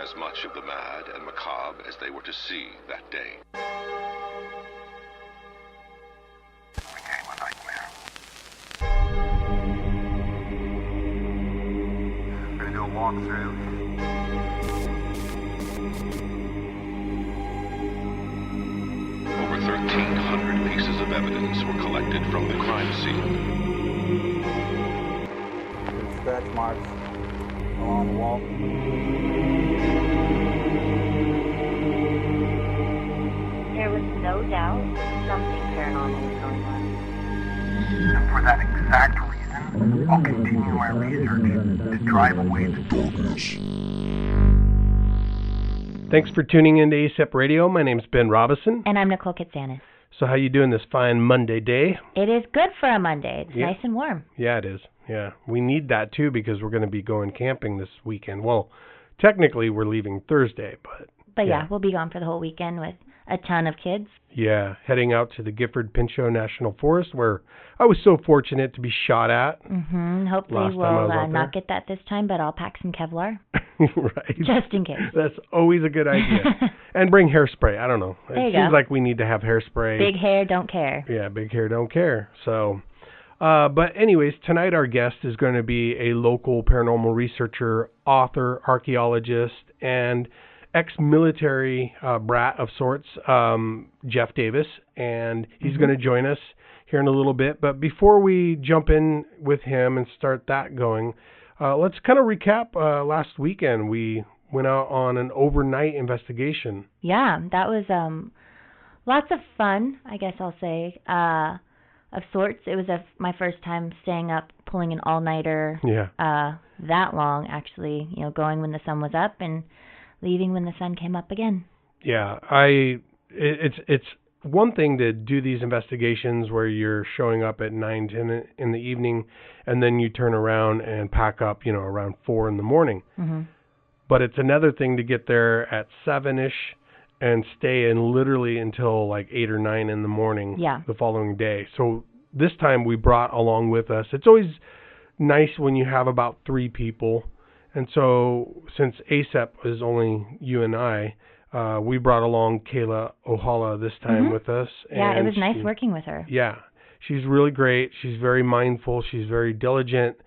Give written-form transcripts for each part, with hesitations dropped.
as much of the mad and macabre as they were to see that day. Became a nightmare. I'm gonna do a walkthrough. Over 1,300 pieces of evidence were collected from the crime scene. Scratch marks along the wall. There was no doubt something paranormal was going on. And for that exact reason, I'll continue my research to drive away the darkness. Thanks for tuning into ASAP Radio. My name's Ben Robison. And I'm Nicole Kitsanis. So how you doing this fine Monday day? It is good for a Monday. It's nice and warm. Yeah, it is. Yeah, we need that too because we're going to be going camping this weekend. Well, technically we're leaving Thursday, but yeah, we'll be gone for the whole weekend with a ton of kids. Yeah, heading out to the Gifford-Pinchot National Forest where I was so fortunate to be shot at. Mm-hmm. Hopefully we'll not get that this time, but I'll pack some Kevlar. Right. Just in case. That's always a good idea. And bring hairspray. I don't know. There it seems like we need to have hairspray. Big hair, don't care. Yeah, big hair, don't care. So, but anyways, tonight our guest is going to be a local paranormal researcher, author, archaeologist, and ex-military brat of sorts, Jeff Davis, and he's going to join us here in a little bit. But before we jump in with him and start that going, let's kind of recap last weekend. We went out on an overnight investigation. Yeah, that was lots of fun, I guess I'll say, of sorts. It was my first time staying up, pulling an all-nighter that long, actually, going when the sun was up and leaving when the sun came up again. Yeah, it's one thing to do these investigations where you're showing up at 9, 10 in the evening, and then you turn around and pack up, around 4 in the morning. Mm-hmm. But it's another thing to get there at 7-ish and stay in literally until like 8 or 9 in the morning the following day. So this time we brought along with us. It's always nice when you have about 3 people. And so since ASAP is only you and I, we brought along Kayla Ohala this time with us. Yeah, it was nice working with her. Yeah, she's really great. She's very mindful. She's very diligent.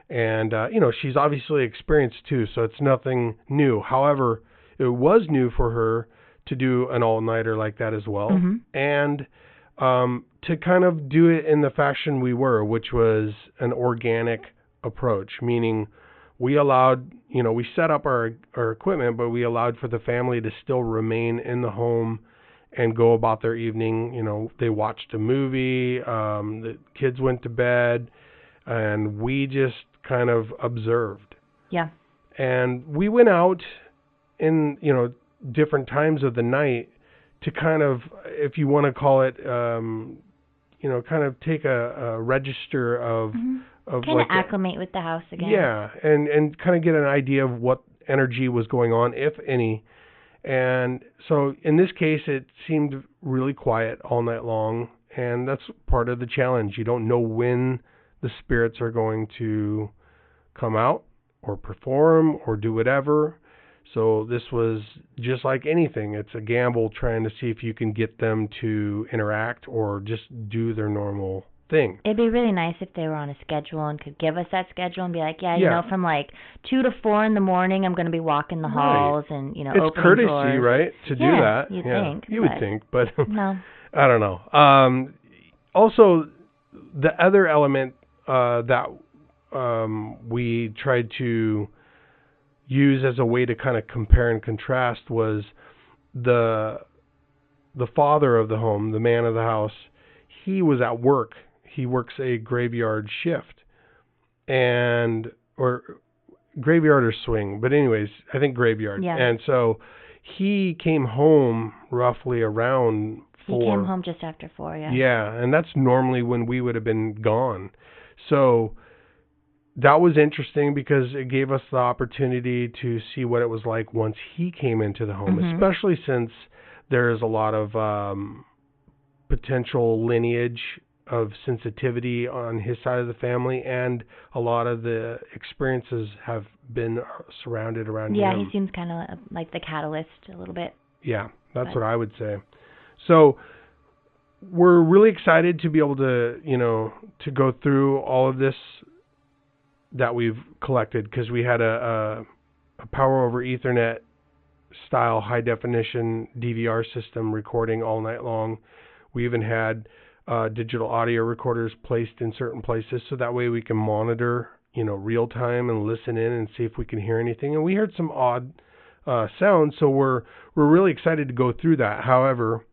And, she's obviously experienced too, so it's nothing new. However, it was new for her to do an all-nighter like that as well. Mm-hmm. And to kind of do it in the fashion we were, which was an organic approach, meaning we allowed, we set up our equipment, but we allowed for the family to still remain in the home and go about their evening. They watched a movie, the kids went to bed, and we just kind of observed. Yeah. And we went out in, different times of the night to kind of, if you want to call it, kind of take a register of... Kind of acclimate with the house again. Yeah, and kind of get an idea of what energy was going on, if any. And so in this case, it seemed really quiet all night long, and that's part of the challenge. You don't know when the spirits are going to come out or perform or do whatever. So this was just like anything. It's a gamble trying to see if you can get them to interact or just do their normal thing. It'd be really nice if they were on a schedule and could give us that schedule and be like, from like 2 to 4 in the morning, I'm going to be walking the halls and, it's opening courtesy, doors. right, to do that. You'd think. You would think, but no. I don't know. Also, the other element that we tried to use as a way to kind of compare and contrast was the father of the home, the man of the house. He was at work. He works a graveyard shift, or graveyard or swing. But anyways, I think graveyard. Yeah. And so he came home roughly around 4. He came home just after 4, yeah. Yeah, and that's normally when we would have been gone. So that was interesting because it gave us the opportunity to see what it was like once he came into the home, especially since there's a lot of potential lineage of sensitivity on his side of the family, and a lot of the experiences have been surrounded around him. Yeah, he seems kind of like the catalyst a little bit. Yeah, that's what I would say. So we're really excited to be able to, to go through all of this that we've collected, because we had a power over Ethernet style high definition DVR system recording all night long. We even had digital audio recorders placed in certain places, so that way we can monitor, real time and listen in and see if we can hear anything. And we heard some odd sounds, so we're really excited to go through that. However,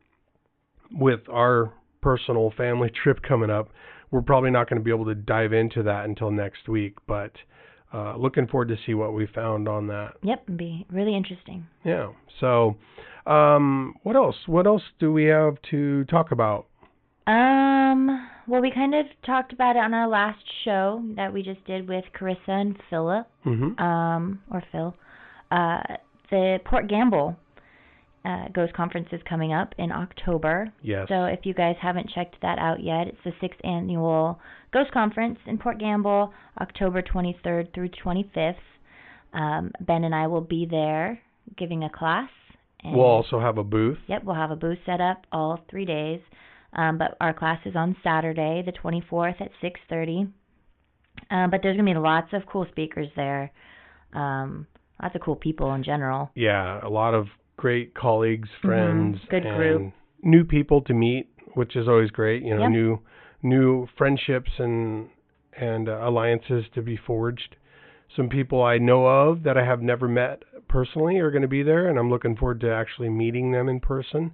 with our personal family trip coming up, we're probably not going to be able to dive into that until next week, but looking forward to see what we found on that. Yep, it'd be really interesting. Yeah. So, what else? What else do we have to talk about? Well, we kind of talked about it on our last show that we just did with Carissa and Philip, or Phil. The Port Gamble Ghost Conference is coming up in October. Yes. So if you guys haven't checked that out yet, it's the 6th annual Ghost Conference in Port Gamble, October 23rd through 25th. Ben and I will be there giving a class. And we'll also have a booth. Yep, we'll have a booth set up all 3 days. But our class is on Saturday, the 24th at 6:30. But there's going to be lots of cool speakers there. Lots of cool people in general. Yeah, a lot of great colleagues, friends, good group, new people to meet, which is always great. New friendships and alliances to be forged. Some people I know of that I have never met personally are going to be there, and I'm looking forward to actually meeting them in person.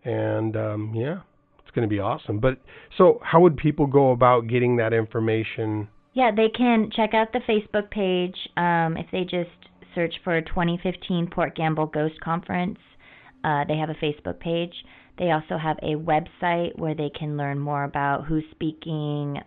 And it's going to be awesome. But so, how would people go about getting that information? Yeah, they can check out the Facebook page. If they just search for 2015 Port Gamble Ghost Conference. They have a Facebook page. They also have a website where they can learn more about who's speaking,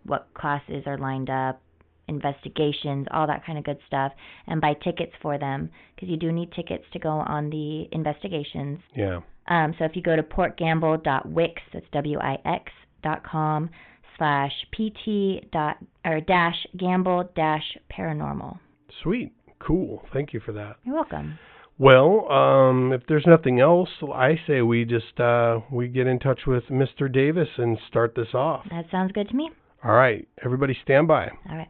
what classes are lined up, investigations, all that kind of good stuff, and buy tickets for them, because you do need tickets to go on the investigations. Yeah. So if you go to portgamble.wix, that's wix.pt-gamble-paranormal. Sweet. Cool. Thank you for that. You're welcome. Well, if there's nothing else, I say we just we get in touch with Mr. Davis and start this off. That sounds good to me. All right. Everybody stand by. All right.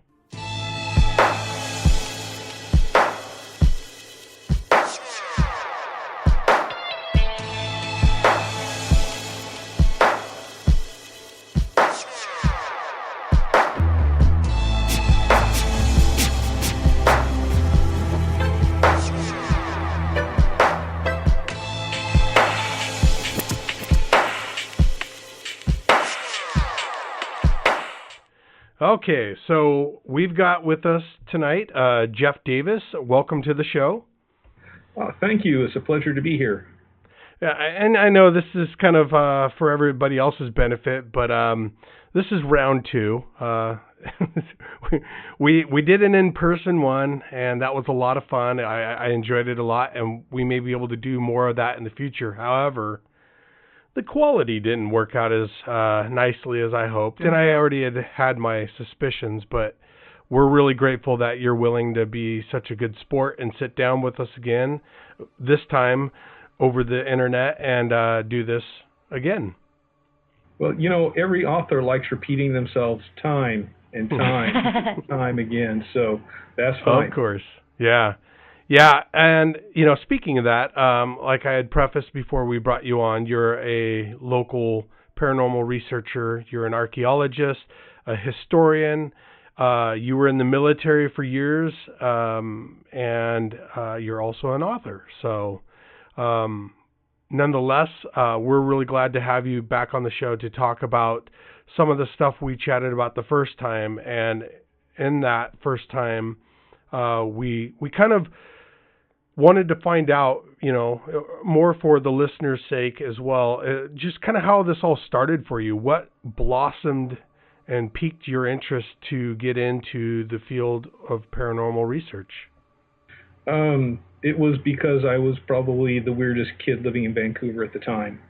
Okay, so we've got with us tonight Jeff Davis. Welcome to the show. Thank you. It's a pleasure to be here. Yeah, and I know this is kind of for everybody else's benefit, but this is round 2. We did an in-person one, and that was a lot of fun. I enjoyed it a lot, and we may be able to do more of that in the future. However, the quality didn't work out as nicely as I hoped, and I already had my suspicions, but we're really grateful that you're willing to be such a good sport and sit down with us again, this time over the internet, and do this again. Well, every author likes repeating themselves time and time and time again, so that's fine. Of course, yeah. Yeah, and, speaking of that, like I had prefaced before we brought you on, you're a local paranormal researcher, you're an archaeologist, a historian, you were in the military for years, and you're also an author. So, nonetheless, we're really glad to have you back on the show to talk about some of the stuff we chatted about the first time. And in that first time, we kind of wanted to find out, more for the listener's sake as well, just kind of how this all started for you. What blossomed and piqued your interest to get into the field of paranormal research? It was because I was probably the weirdest kid living in Vancouver at the time.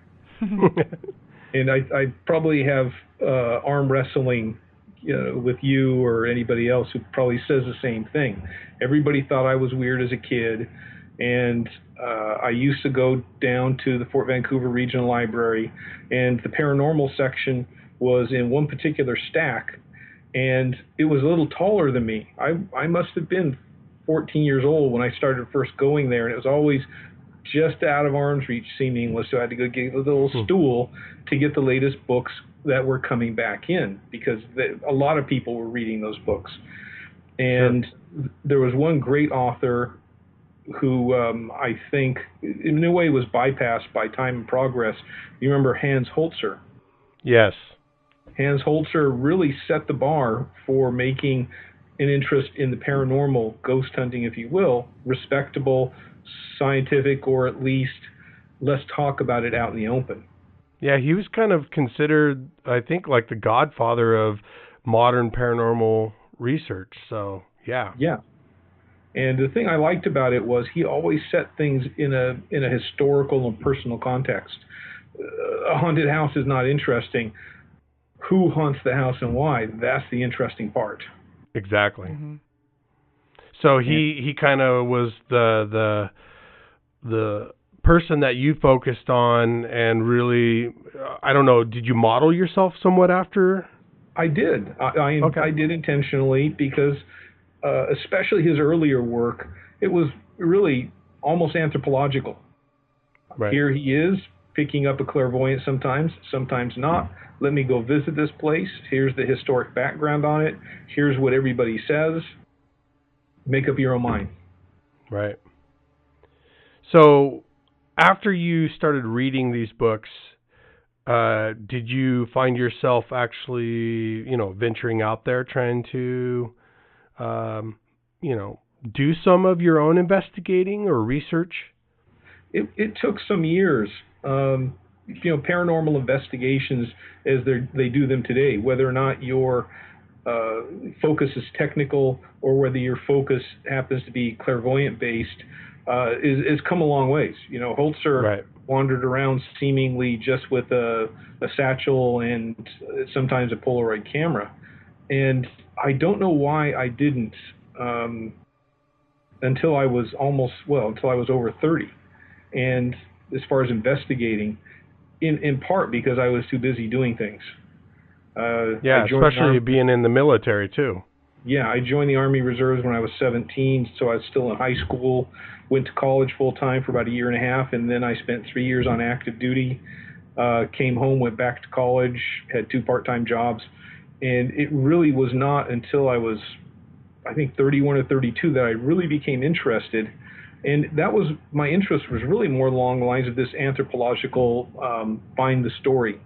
And I probably have arm wrestling with you or anybody else who probably says the same thing. Everybody thought I was weird as a kid, and I used to go down to the Fort Vancouver Regional Library, and the paranormal section was in one particular stack, and it was a little taller than me. I must have been 14 years old when I started first going there, and it was always just out of arm's reach, seemingly, so I had to go get a little stool to get the latest books that were coming back in, because a lot of people were reading those books. And there was one great author who I think, in a way, was bypassed by time and progress. You remember Hans Holzer? Yes. Hans Holzer really set the bar for making an interest in the paranormal, ghost hunting, if you will, respectable, scientific, or at least let's talk about it out in the open. Yeah, he was kind of considered, I think, like the godfather of modern paranormal research. So, yeah. Yeah. And the thing I liked about it was he always set things in a historical and personal context. A haunted house is not interesting. Who haunts the house and why? That's the interesting part. Exactly. Mm-hmm. So he kind of was the person that you focused on, and really, I don't know, did you model yourself somewhat after? I did. I did intentionally, because especially his earlier work, it was really almost anthropological. Right. Here he is, picking up a clairvoyant sometimes not. Let me go visit this place. Here's the historic background on it. Here's what everybody says. Make up your own mind. Right. So, after you started reading these books, did you find yourself actually, venturing out there trying to, do some of your own investigating or research? It took some years. Paranormal investigations, as they do them today, whether or not your focus is technical or whether your focus happens to be clairvoyant based, is come a long ways. Holzer wandered around seemingly just with a satchel and sometimes a Polaroid camera, and I don't know why I didn't until I was over 30. And as far as investigating, in part because I was too busy doing things. Especially being in the military too. Yeah, I joined the Army Reserves when I was 17, so I was still in high school, went to college full-time for about a year and a half, and then I spent 3 years on active duty, came home, went back to college, had 2 part-time jobs, and it really was not until I was, I think, 31 or 32 that I really became interested. And my interest was really more along the lines of this anthropological, find the story.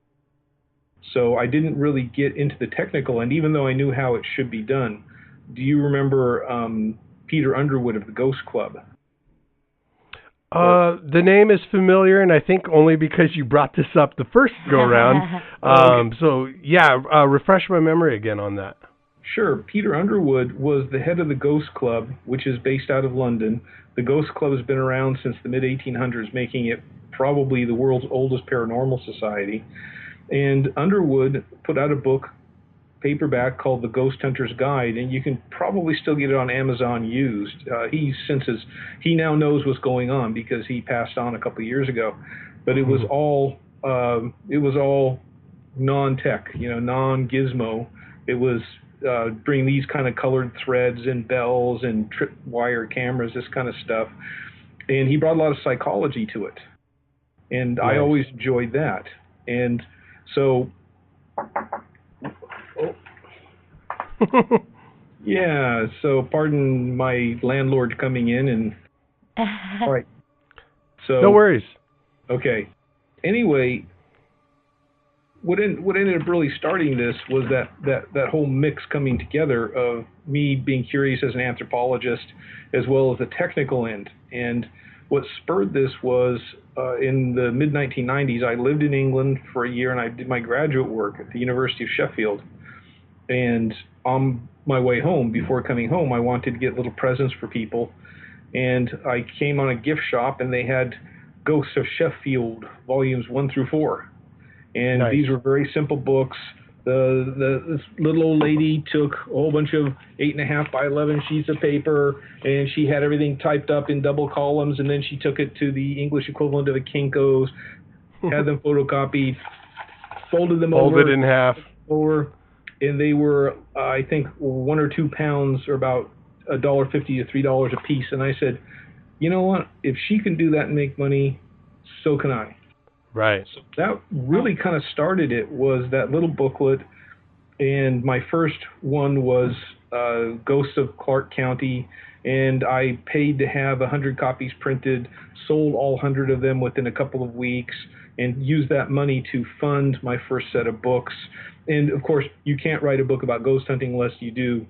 So I didn't really get into the technical, and even though I knew how it should be done. Do you remember Peter Underwood of the Ghost Club? The name is familiar, and I think only because you brought this up the first go-around. Okay. So, refresh my memory again on that. Sure. Peter Underwood was the head of the Ghost Club, which is based out of London. The Ghost Club has been around since the mid-1800s, making it probably the world's oldest paranormal society. And Underwood put out a book, paperback, called The Ghost Hunter's Guide, and you can probably still get it on Amazon used. He now knows what's going on because he passed on a couple of years ago. But it was all non-tech, non-gizmo. It was bring these kind of colored threads and bells and tripwire cameras, this kind of stuff. And he brought a lot of psychology to it. And nice. I always enjoyed that. And so, so pardon my landlord coming in and, all right. So, no worries. Okay. Anyway, what ended up really starting this was that whole mix coming together of me being curious as an anthropologist as well as the technical end. And what spurred this was in the mid-1990s, I lived in England for a year and I did my graduate work at the University of Sheffield. And on my way home, before coming home, I wanted to get little presents for people. And I came on a gift shop and they had Ghosts of Sheffield, volumes 1 through 4. And Nice. these were very simple books. This little old lady took a whole bunch of 8.5 by 11 sheets of paper, and she had everything typed up in double columns, and then she took it to the English equivalent of a Kinko's, had them photocopied, folded them Folded in half. over, and they were, I think, 1 or 2 pounds, or about $1.50 to $3 a piece. And I said, you know what? If she can do that and make money, so can I. Right. So that really kind of started it, was that little booklet. And my first one was Ghosts of Clark County, and I paid to have 100 copies printed, sold all 100 of them within a couple of weeks, and used that money to fund my first set of books. And of course, you can't write a book about ghost hunting unless you do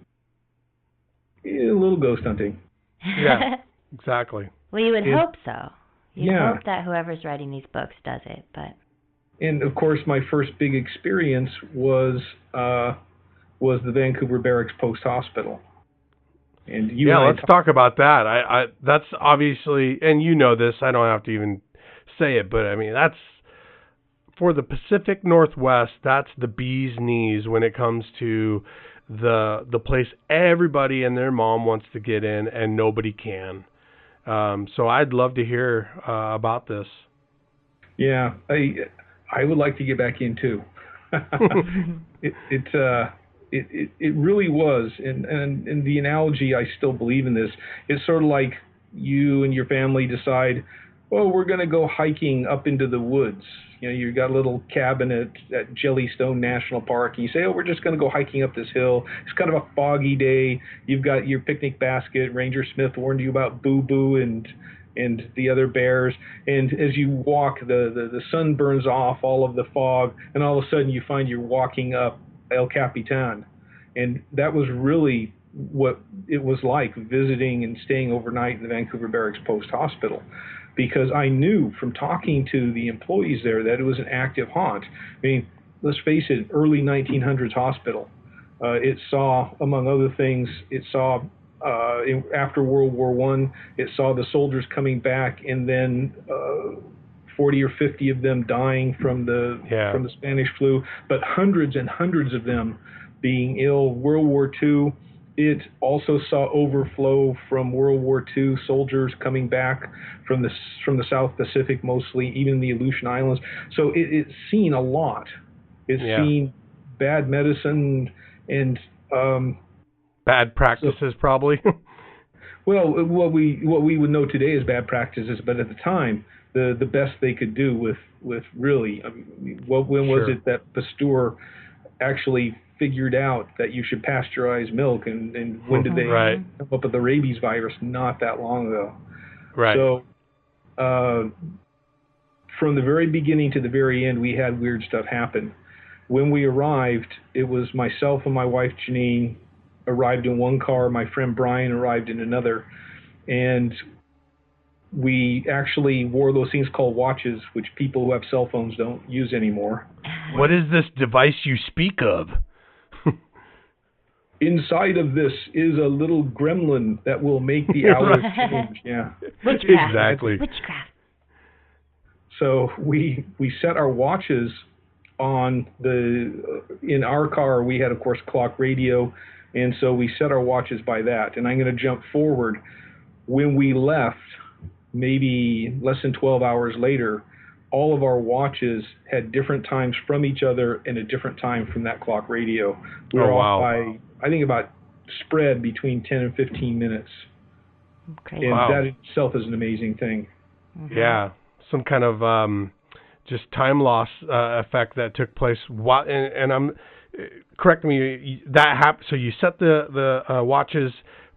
a little ghost hunting. Yeah, exactly. Well, you would hope so. You Yeah. hope that whoever's writing these books does it, but. And of course, my first big experience was the Vancouver Barracks Post Hospital. And let's talk about that. I that's obviously, and you know this, I don't have to even say it, but I mean, that's, for the Pacific Northwest, that's the bee's knees when it comes to the place everybody and their mom wants to get in and nobody can. So I'd love to hear about this. Yeah, I would like to get back in too. It really was, and the analogy, I still believe in this. It's sort of like you and your family decide, well, we're going to go hiking up into the woods. You know, you've got a little cabin at Jellystone National Park, and you say, oh, we're just going to go hiking up this hill. It's kind of a foggy day. You've got your picnic basket. Ranger Smith warned you about Boo Boo and the other bears. And as you walk, the sun burns off all of the fog, and all of a sudden you find you're walking up El Capitan. And that was really what it was like visiting and staying overnight in the Vancouver Barracks Post Hospital, because I knew from talking to the employees there that it was an active haunt. I mean, let's face it, early 1900s hospital. It saw, among other things, it saw after World War I, it saw the soldiers coming back, and then 40 or 50 of them dying from the Spanish flu, but hundreds and hundreds of them being ill. World War II, it also saw overflow from World War II soldiers coming back from the South Pacific, mostly, even the Aleutian Islands. So it's seen a lot. It's seen bad medicine and bad practices, probably. Well, what we would know today as bad practices, but at the time, the best they could do with really, I mean, when was it that Pasteur actually figured out that you should pasteurize milk, and when did they come up with the rabies virus? Not that long ago. Right. So from the very beginning to the very end, we had weird stuff happen. When we arrived, it was myself and my wife Janine arrived in one car. My friend Brian arrived in another, and we actually wore those things called watches, which people who have cell phones don't use anymore. What is this device you speak of? Inside of this is a little gremlin that will make the hours change. Yeah. Witchcraft. Exactly. Witchcraft. So we set our watches on in our car. We had, of course, clock radio, and so we set our watches by that. And I'm going to jump forward. When we left, maybe less than 12 hours later, all of our watches had different times from each other and a different time from that clock radio. We were off by, I think, about spread between 10 and 15 minutes. Okay. And that itself is an amazing thing. Mm-hmm. Yeah, some kind of just time loss effect that took place. And I'm correct me, that happened. So you set the watches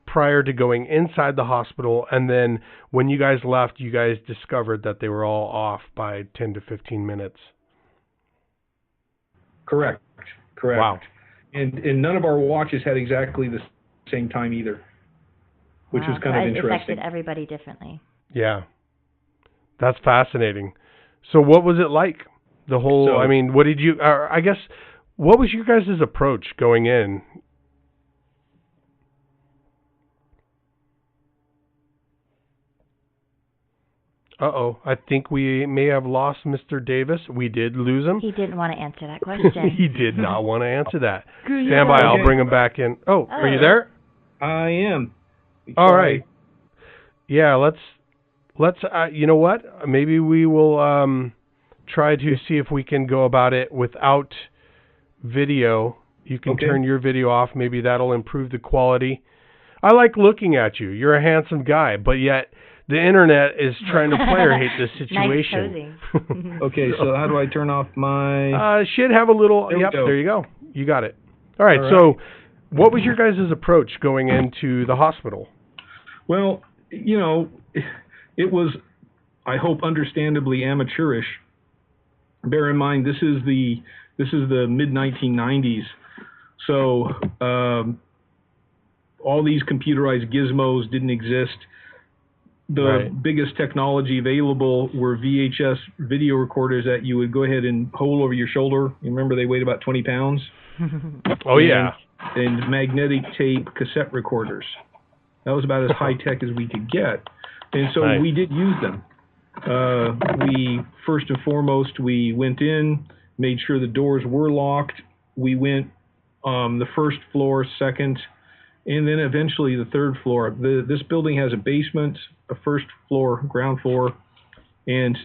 prior to going inside the hospital, and then when you guys left, you guys discovered that they were all off by 10 to 15 minutes. Correct. Wow. And none of our watches had exactly the same time either, which was kind of interesting. It affected everybody differently. Yeah. That's fascinating. So what was it like? The whole, I mean, what did you, I guess, what was your guys' approach going in? Uh-oh. I think we may have lost Mr. Davis. We did lose him. He didn't want to answer that question. He did not want to answer that. Stand by. I'll bring him back in. Oh, are you there? I am. All right. Yeah, let's you know what? Maybe we will try to see if we can go about it without video. You can turn your video off. Maybe that'll improve the quality. I like looking at you. You're a handsome guy, but yet the internet is trying to player hate this situation. Nice posing. Okay, so how do I turn off my... Should have a little... There you go. You got it. All right, so what was your guys' approach going into the hospital? Well, you know, it was, I hope, understandably amateurish. Bear in mind, this is the mid-1990s, so all these computerized gizmos didn't exist. The biggest technology available were VHS video recorders that you would go ahead and hold over your shoulder. You remember they weighed about 20 pounds? Oh, yeah. And magnetic tape cassette recorders. That was about as high-tech as we could get. And so we did use them. We, first and foremost, we went in, made sure the doors were locked. We went the first floor, second, and then eventually the third floor. This building has a basement, a first floor, ground floor, and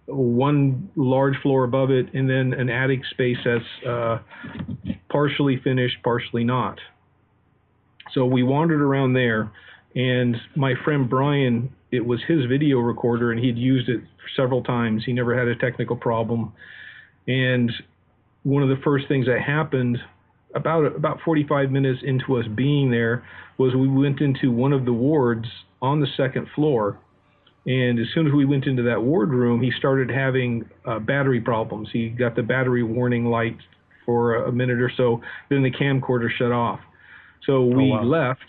one large floor above it, and then an attic space that's partially finished, partially not. So we wandered around there, and my friend Brian, it was his video recorder, and he'd used it several times. He never had a technical problem. And one of the first things that happened about 45 minutes into us being there was we went into one of the wards on the second floor. And as soon as we went into that ward room, he started having battery problems. He got the battery warning light for a minute or so. Then the camcorder shut off. So we left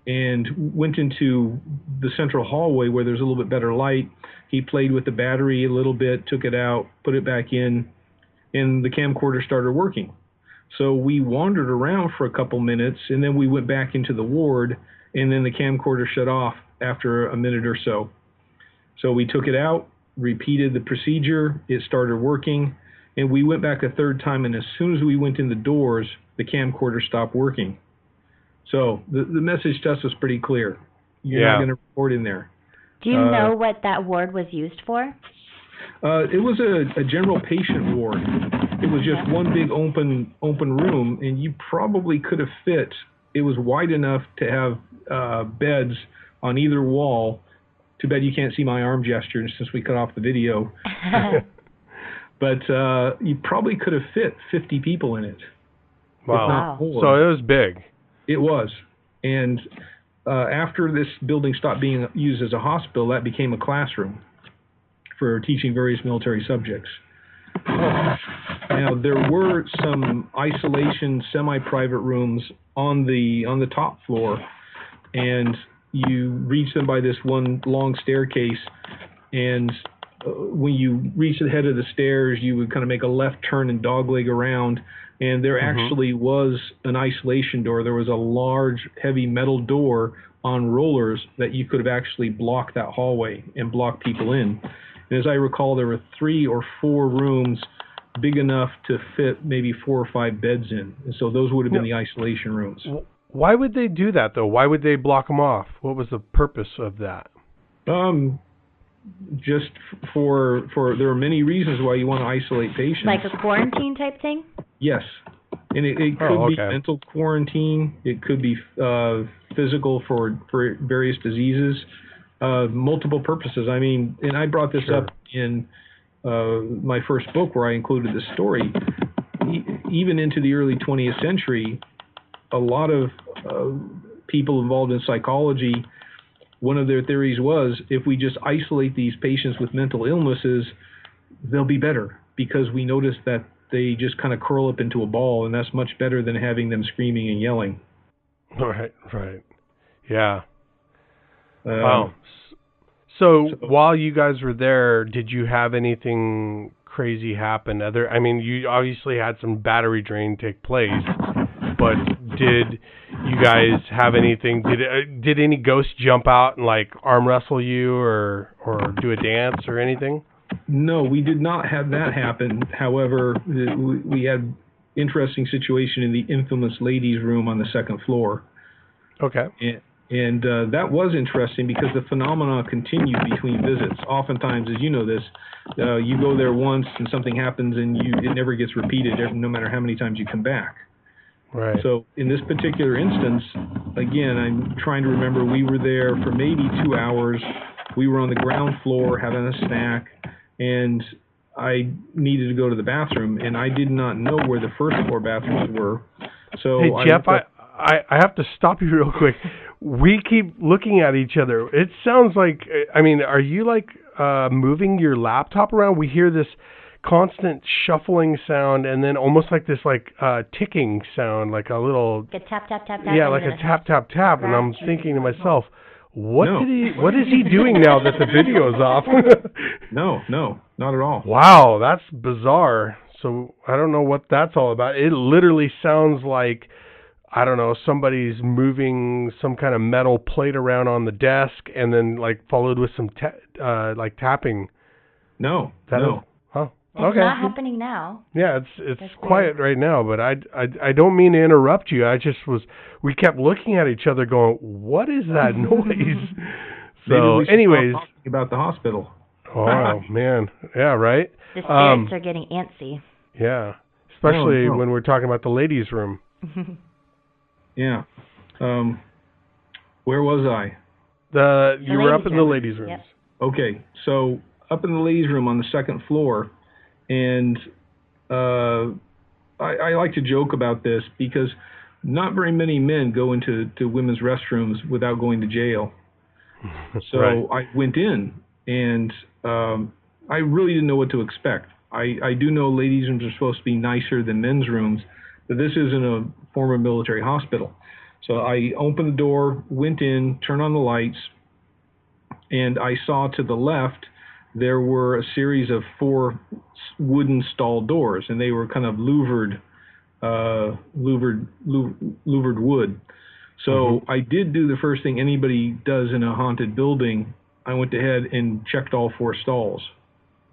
and went into the central hallway where there's a little bit better light. He played with the battery a little bit, took it out, put it back in, and the camcorder started working. So we wandered around for a couple minutes, and then we went back into the ward, and then the camcorder shut off after a minute or so. So we took it out, repeated the procedure, it started working, and we went back a third time, and as soon as we went in the doors, the camcorder stopped working. So the message to us was pretty clear. You're not going to record in there. Do you know what that ward was used for? It was a general patient ward. It was just one big open room, and you probably could have fit. It was wide enough to have beds on either wall. Too bad you can't see my arm gesture since we cut off the video. But you probably could have fit 50 people in it. Wow. So it was big. It was. And after this building stopped being used as a hospital, that became a classroom for teaching various military subjects. Now, there were some isolation, semi-private rooms on the top floor, and you reach them by this one long staircase, and when you reach the head of the stairs, you would kind of make a left turn and dogleg around, and there actually was an isolation door. There was a large, heavy metal door on rollers that you could have actually blocked that hallway and blocked people in. And as I recall, there were 3 or 4 rooms big enough to fit maybe 4 or 5 beds in. And so those would have been the isolation rooms. Why would they do that, though? Why would they block them off? What was the purpose of that? Just for there are many reasons why you want to isolate patients. Like a quarantine type thing? Yes. And it could be mental quarantine. It could be physical for various diseases. Multiple purposes. I mean, and I brought this up in my first book where I included this story. Even into the early 20th century, a lot of people involved in psychology, one of their theories was if we just isolate these patients with mental illnesses, they'll be better because we notice that they just kind of curl up into a ball, and that's much better than having them screaming and yelling. Right. Yeah. Wow. So while you guys were there, did you have anything crazy happen? I mean, you obviously had some battery drain take place, but did you guys have anything? Did any ghosts jump out and like arm wrestle you or do a dance or anything? No, we did not have that happen. However, we had interesting situation in the infamous ladies' room on the second floor. Okay. And that was interesting because the phenomena continued between visits. Oftentimes, as you know this, you go there once and something happens and it never gets repeated, no matter how many times you come back. Right. So in this particular instance, again, I'm trying to remember, we were there for maybe 2 hours. We were on the ground floor having a snack, and I needed to go to the bathroom, and I did not know where the first floor bathrooms were. So hey, Jeff, I have to stop you real quick. We keep looking at each other. It sounds like, I mean, are you like moving your laptop around? We hear this constant shuffling sound and then almost like this like ticking sound, like a little... Like a tap, tap, tap, tap. Yeah, like a tap, tap, tap. And I'm thinking to myself, what is he doing now that the video's off? No, not at all. Wow, that's bizarre. So I don't know what that's all about. It literally sounds like, I don't know, somebody's moving some kind of metal plate around on the desk and then like followed with some like tapping. No. Oh, it's okay. not happening now. Yeah, it's quiet right now, but I don't mean to interrupt you. We kept looking at each other going, what is that noise? So anyways, talking about the hospital. Oh man. Yeah, right. The spirits are getting antsy. Yeah. Especially when we're talking about the ladies' room. Yeah. Where was I? You were up in the ladies' rooms. Yep. Okay, so up in the ladies' room on the second floor, and I like to joke about this because not very many men go into women's restrooms without going to jail. So right. I went in, and I really didn't know what to expect. I do know ladies' rooms are supposed to be nicer than men's rooms, but this isn't a former military hospital. So I opened the door, went in, turned on the lights, and I saw to the left there were a series of 4 wooden stall doors, and they were kind of louvered wood. So I did do the first thing anybody does in a haunted building. I went ahead and checked all 4 stalls.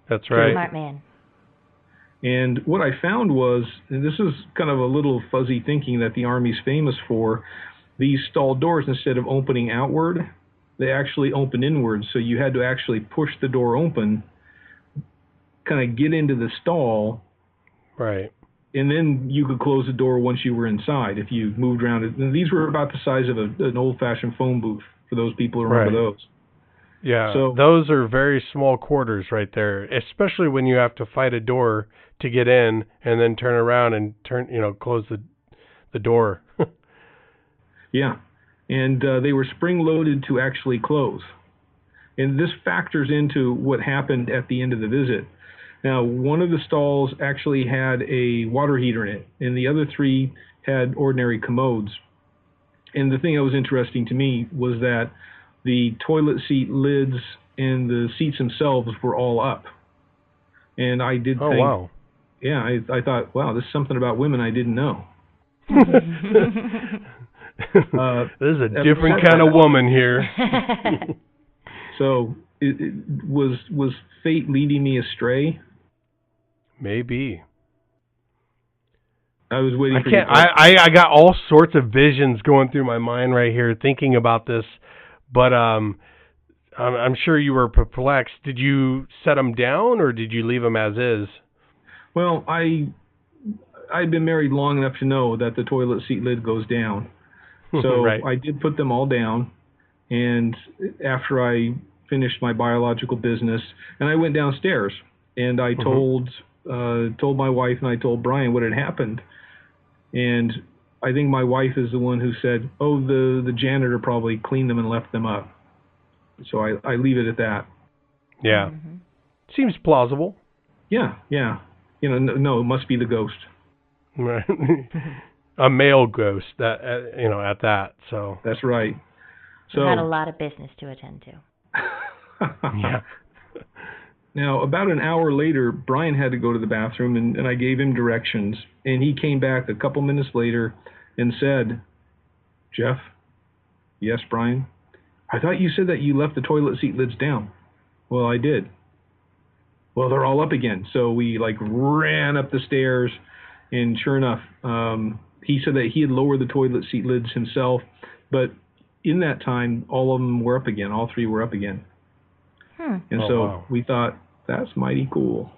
That's right. Smart man. And what I found was, and this is kind of a little fuzzy thinking that the Army's famous for, these stall doors, instead of opening outward, they actually open inward. So you had to actually push the door open, kind of get into the stall. Right. And then you could close the door once you were inside if you moved around. And these were about the size of an old-fashioned phone booth, for those people who remember those. Yeah, so those are very small quarters right there, especially when you have to fight a door to get in and then turn around and close the door. Yeah, and they were spring-loaded to actually close. And this factors into what happened at the end of the visit. Now, one of the stalls actually had a water heater in it, and the other 3 had ordinary commodes. And the thing that was interesting to me was that the toilet seat lids and the seats themselves were all up. And I did think, wow. Yeah, I thought, wow, this is something about women I didn't know. This is a different kind of woman here. So, was fate leading me astray? Maybe. I was waiting for I got all sorts of visions going through my mind right here thinking about this, but I'm sure you were perplexed. Did you set them down or did you leave them as is? Well, I'd been married long enough to know that the toilet seat lid goes down. So right. I did put them all down, and after I finished my biological business, and I went downstairs, and I told my wife and I told Brian what had happened. And I think my wife is the one who said, oh, the janitor probably cleaned them and left them up. So I leave it at that. Yeah. Seems plausible. Yeah. No, it must be the ghost. Right. A male ghost that at that. So that's right. So you had a lot of business to attend to. Yeah. Now, about an hour later, Brian had to go to the bathroom, and I gave him directions. And he came back a couple minutes later and said, Jeff? Yes, Brian? I thought you said that you left the toilet seat lids down. Well, I did. Well, they're all up again. So we ran up the stairs, and sure enough, he said that he had lowered the toilet seat lids himself, but in that time, all of them were up again. All three were up again. And so we thought, that's mighty cool.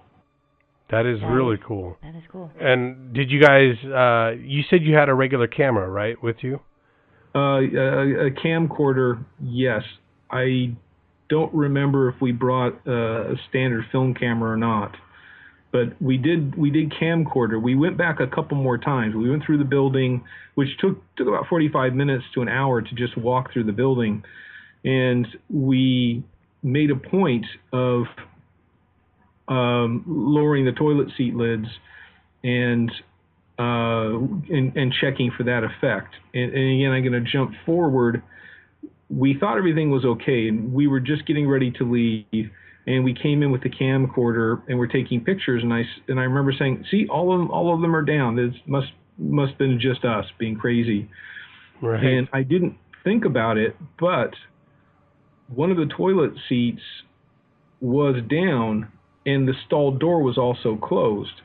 That is really cool. That is cool. And did you guys, you said you had a regular camera, right, with you? A camcorder, yes. I don't remember if we brought a standard film camera or not, but we did camcorder. We went back a couple more times. We went through the building, which took about 45 minutes to an hour to just walk through the building, and we made a point of lowering the toilet seat lids and checking for that effect. And again, I'm going to jump forward. We thought everything was okay, and we were just getting ready to leave, and we came in with the camcorder and we're taking pictures. And I remember saying, "See, all of them are down. This must have been just us being crazy." Right. And I didn't think about it, but one of the toilet seats was down, and the stall door was also closed.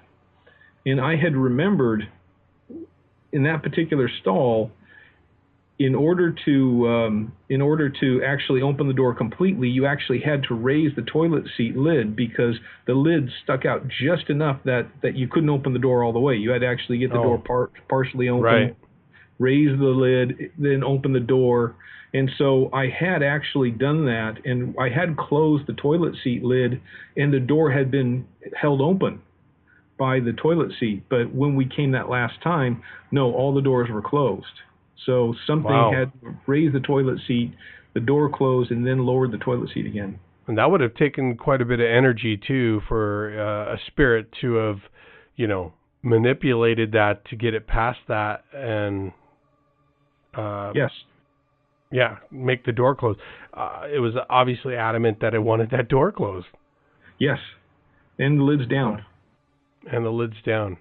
And I had remembered in that particular stall, in order to actually open the door completely, you actually had to raise the toilet seat lid, because the lid stuck out just enough that you couldn't open the door all the way. You had to actually get the door partially open, right, raise the lid, then open the door. And so I had actually done that, and I had closed the toilet seat lid, and the door had been held open by the toilet seat. But when we came that last time, no, all the doors were closed. So something had raised the toilet seat, the door closed, and then lowered the toilet seat again. And that would have taken quite a bit of energy, too, for a spirit to have, manipulated that to get it past that and... yes. Yeah, make the door close. It was obviously adamant that it wanted that door closed. Yes, and the lid's down. And the lid's down,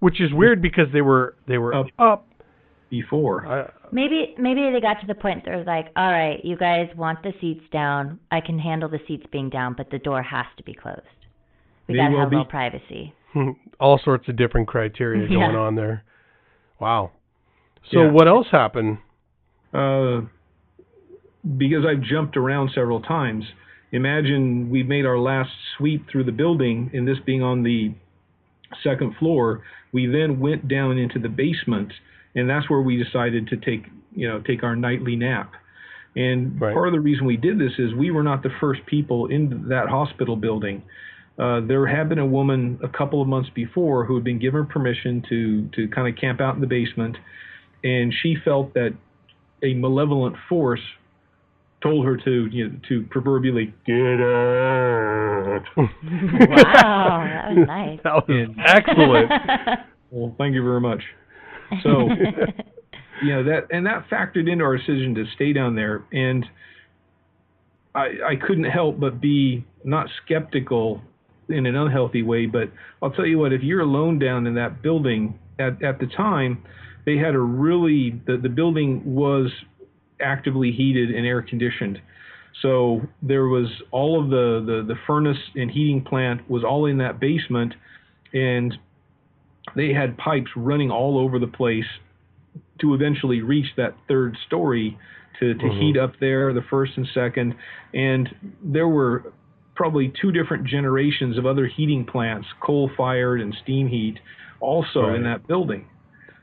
which is weird because they were up before. Maybe they got to the point that it was like, all right, you guys want the seats down. I can handle the seats being down, but the door has to be closed. We got to have a little privacy. All sorts of different criteria going on there. Wow. So what else happened? Because I've jumped around several times, imagine we made our last sweep through the building, and this being on the second floor, we then went down into the basement, and that's where we decided to take our nightly nap. And part of the reason we did this is we were not the first people in that hospital building. There had been a woman a couple of months before who had been given permission to kind of camp out in the basement, and she felt that a malevolent force told her to proverbially get out. Wow, that was nice. That was excellent. Well, thank you very much. So, that factored into our decision to stay down there, and I couldn't help but be not skeptical in an unhealthy way. But I'll tell you what, if you're alone down in that building at the time, they had the building was actively heated and air conditioned. So there was all of the furnace and heating plant was all in that basement, and they had pipes running all over the place to eventually reach that third story to heat up there, the first and second. And there were probably two different generations of other heating plants, coal-fired and steam heat, also in that building.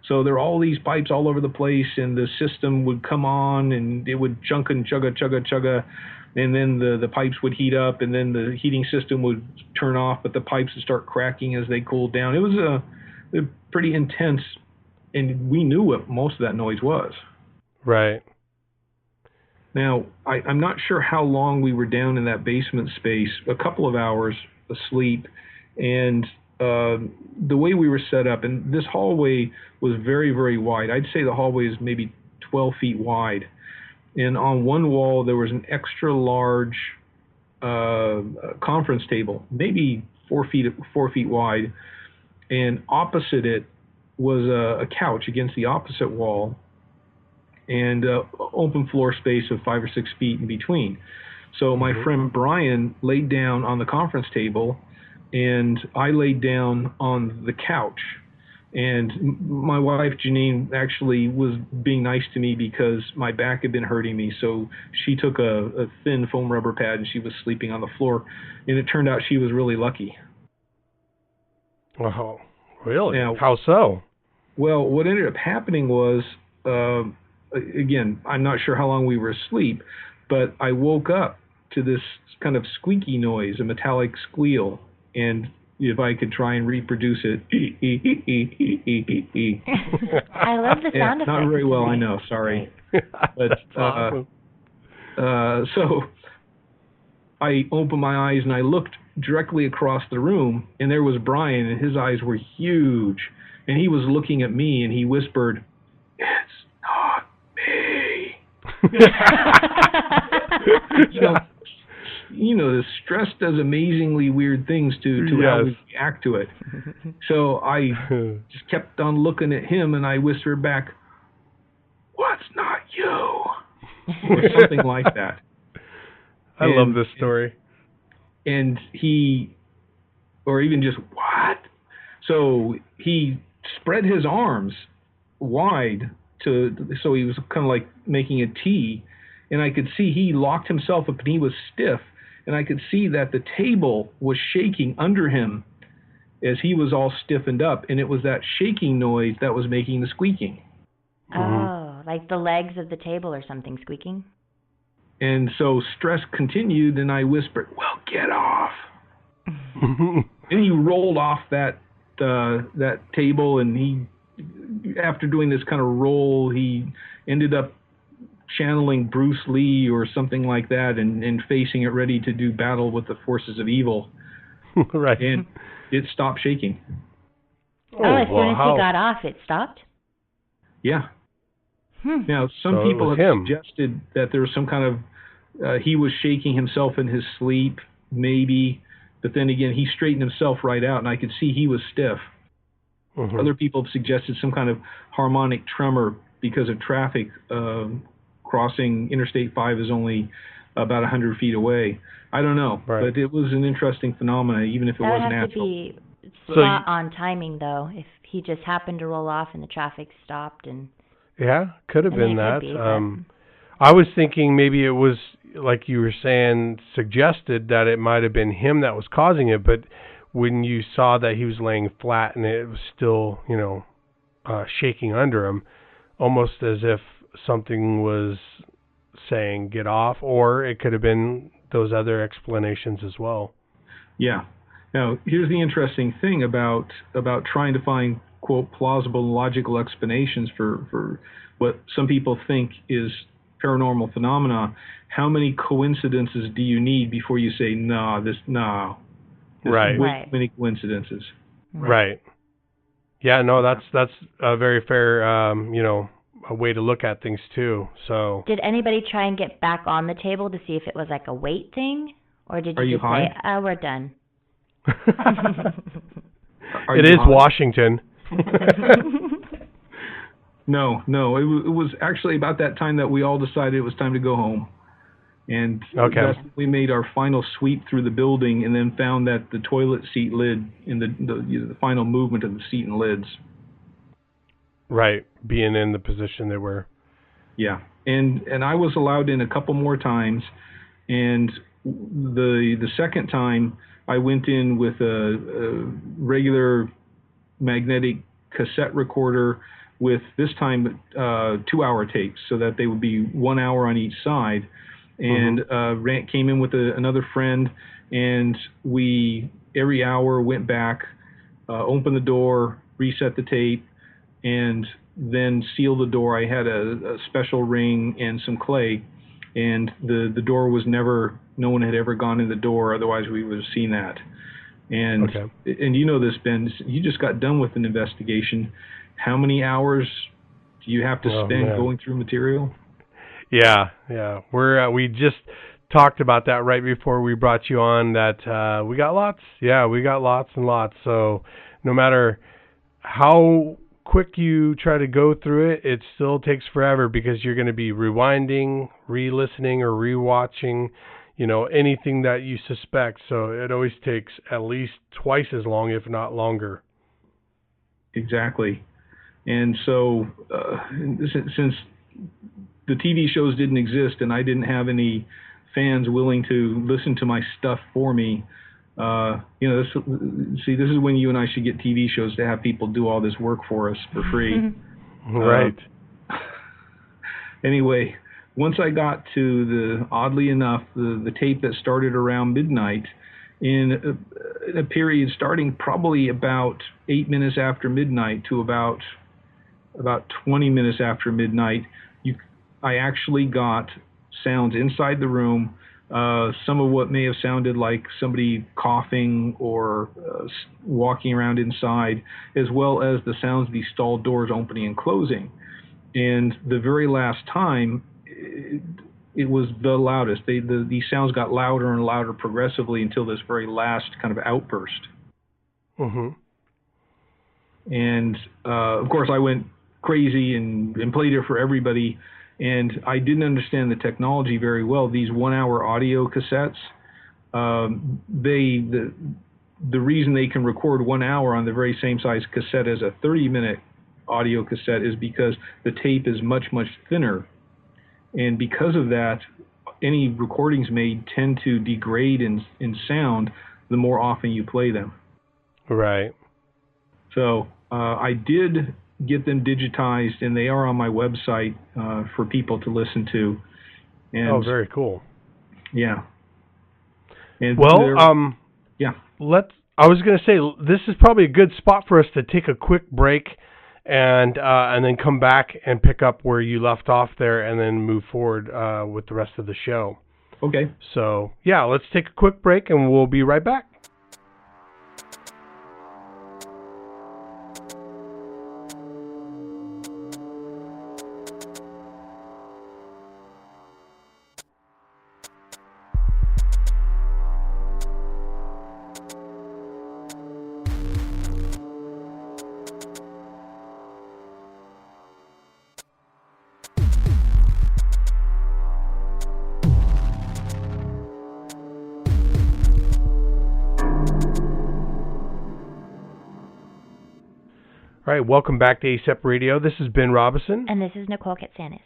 So there are all these pipes all over the place, and the system would come on, and it would chugga, and then the pipes would heat up, and then the heating system would turn off, but the pipes would start cracking as they cooled down. It was a pretty intense, and we knew what most of that noise was. Right. Now, I'm not sure how long we were down in that basement space, a couple of hours asleep, and the way we were set up, and this hallway was very, very wide. I'd say the hallway is maybe 12 feet wide. And on one wall, there was an extra large conference table, maybe 4 feet wide. And opposite it was a couch against the opposite wall. and open floor space of 5 or 6 feet in between. So my friend Brian laid down on the conference table, and I laid down on the couch. And my wife, Janine, actually was being nice to me because my back had been hurting me. So she took a thin foam rubber pad, and she was sleeping on the floor. And it turned out she was really lucky. Oh, really? Now, how so? Well, what ended up happening was, again, I'm not sure how long we were asleep, but I woke up to this kind of squeaky noise, a metallic squeal, and if I could try and reproduce it, I love the sound effect. Not very well, I know. Sorry, but awesome. So I opened my eyes and I looked directly across the room, and there was Brian, and his eyes were huge, and he was looking at me, and he whispered, "It's not me." You know, the stress does amazingly weird things to how we react to it. So I just kept on looking at him, and I whispered back, "What's not you?" or something like that. I love this story. And he, or even just, "What?" So he spread his arms wide so he was kind of like making a T, and I could see he locked himself up and he was stiff, and I could see that the table was shaking under him as he was all stiffened up, and it was that shaking noise that was making the squeaking. Oh, like the legs of the table or something squeaking? And so stress continued, and I whispered, "Well, get off." And he rolled off that table, and he, after doing this kind of roll, he ended up channeling Bruce Lee or something like that, and facing it, ready to do battle with the forces of evil. Right. And it stopped shaking. As soon as he got off, it stopped? Yeah. Now, some So people it was have him. suggested that there was some kind of, he was shaking himself in his sleep, maybe, but then again, he straightened himself right out, and I could see he was stiff. Other people have suggested some kind of harmonic tremor because of traffic. Crossing Interstate 5 is only about 100 feet away. I don't know, but it was an interesting phenomenon, even if it wasn't natural. That would have to be spot on timing, though, if he just happened to roll off and the traffic stopped. Yeah, could have been that. I was thinking maybe it was, like you were saying, suggested that it might have been him that was causing it, but when you saw that he was laying flat and it was still, shaking under him, almost as if something was saying get off, or it could have been those other explanations as well. Yeah. Now, here's the interesting thing about trying to find, quote, plausible logical explanations for what some people think is paranormal phenomena. How many coincidences do you need before you say, There's way too many coincidences. Right. Yeah, no, that's a very fair, a way to look at things too. So, did anybody try and get back on the table to see if it was like a weight thing, or did you just say, "We're done"? It is Washington. No, it was actually about that time that we all decided it was time to go home, and we made our final sweep through the building, and then found that the toilet seat lid in the final movement of the seat and lids. Right, being in the position they were. Yeah, and I was allowed in a couple more times, and the second time I went in with a regular magnetic cassette recorder with, this time, 2-hour tapes, so that they would be 1 hour on each side. And Rant came in with another friend, and we every hour went back, opened the door, reset the tape, and then sealed the door. I had a special ring and some clay, and the door was no one had ever gone in the door, otherwise we would have seen that. And and you know this, Ben, you just got done with an investigation. How many hours do you have to spend going through material? Yeah. We just talked about that right before we brought you on, that we got lots. Yeah, we got lots and lots. So no matter how quick you try to go through it, it still takes forever because you're going to be rewinding, re-listening, or re-watching, anything that you suspect. So it always takes at least twice as long, if not longer. Exactly. And so since the TV shows didn't exist and I didn't have any fans willing to listen to my stuff for me, this is when you and I should get TV shows to have people do all this work for us for free. Right. Anyway, once I got to oddly enough, the tape that started around midnight, in a period starting probably about 8 minutes after midnight to about 20 minutes after midnight, I actually got sounds inside the room. Some of what may have sounded like somebody coughing or walking around inside, as well as the sounds of these stall doors opening and closing. And the very last time, it was the loudest. These sounds got louder and louder progressively until this very last kind of outburst. Mm-hmm. And of course, I went crazy and played it for everybody. And I didn't understand the technology very well. These 1 hour audio cassettes, the reason they can record 1 hour on the very same size cassette as a 30-minute audio cassette is because the tape is much, much thinner. And because of that, any recordings made tend to degrade in sound the more often you play them. Right. So I did get them digitized, and they are on my website for people to listen to. And, very cool. Yeah. And yeah. I was going to say, this is probably a good spot for us to take a quick break and then come back and pick up where you left off there and then move forward with the rest of the show. Okay. So, yeah, let's take a quick break and we'll be right back. All right, welcome back to ASEP Radio. This is Ben Robinson. And this is Nicole Katsanis.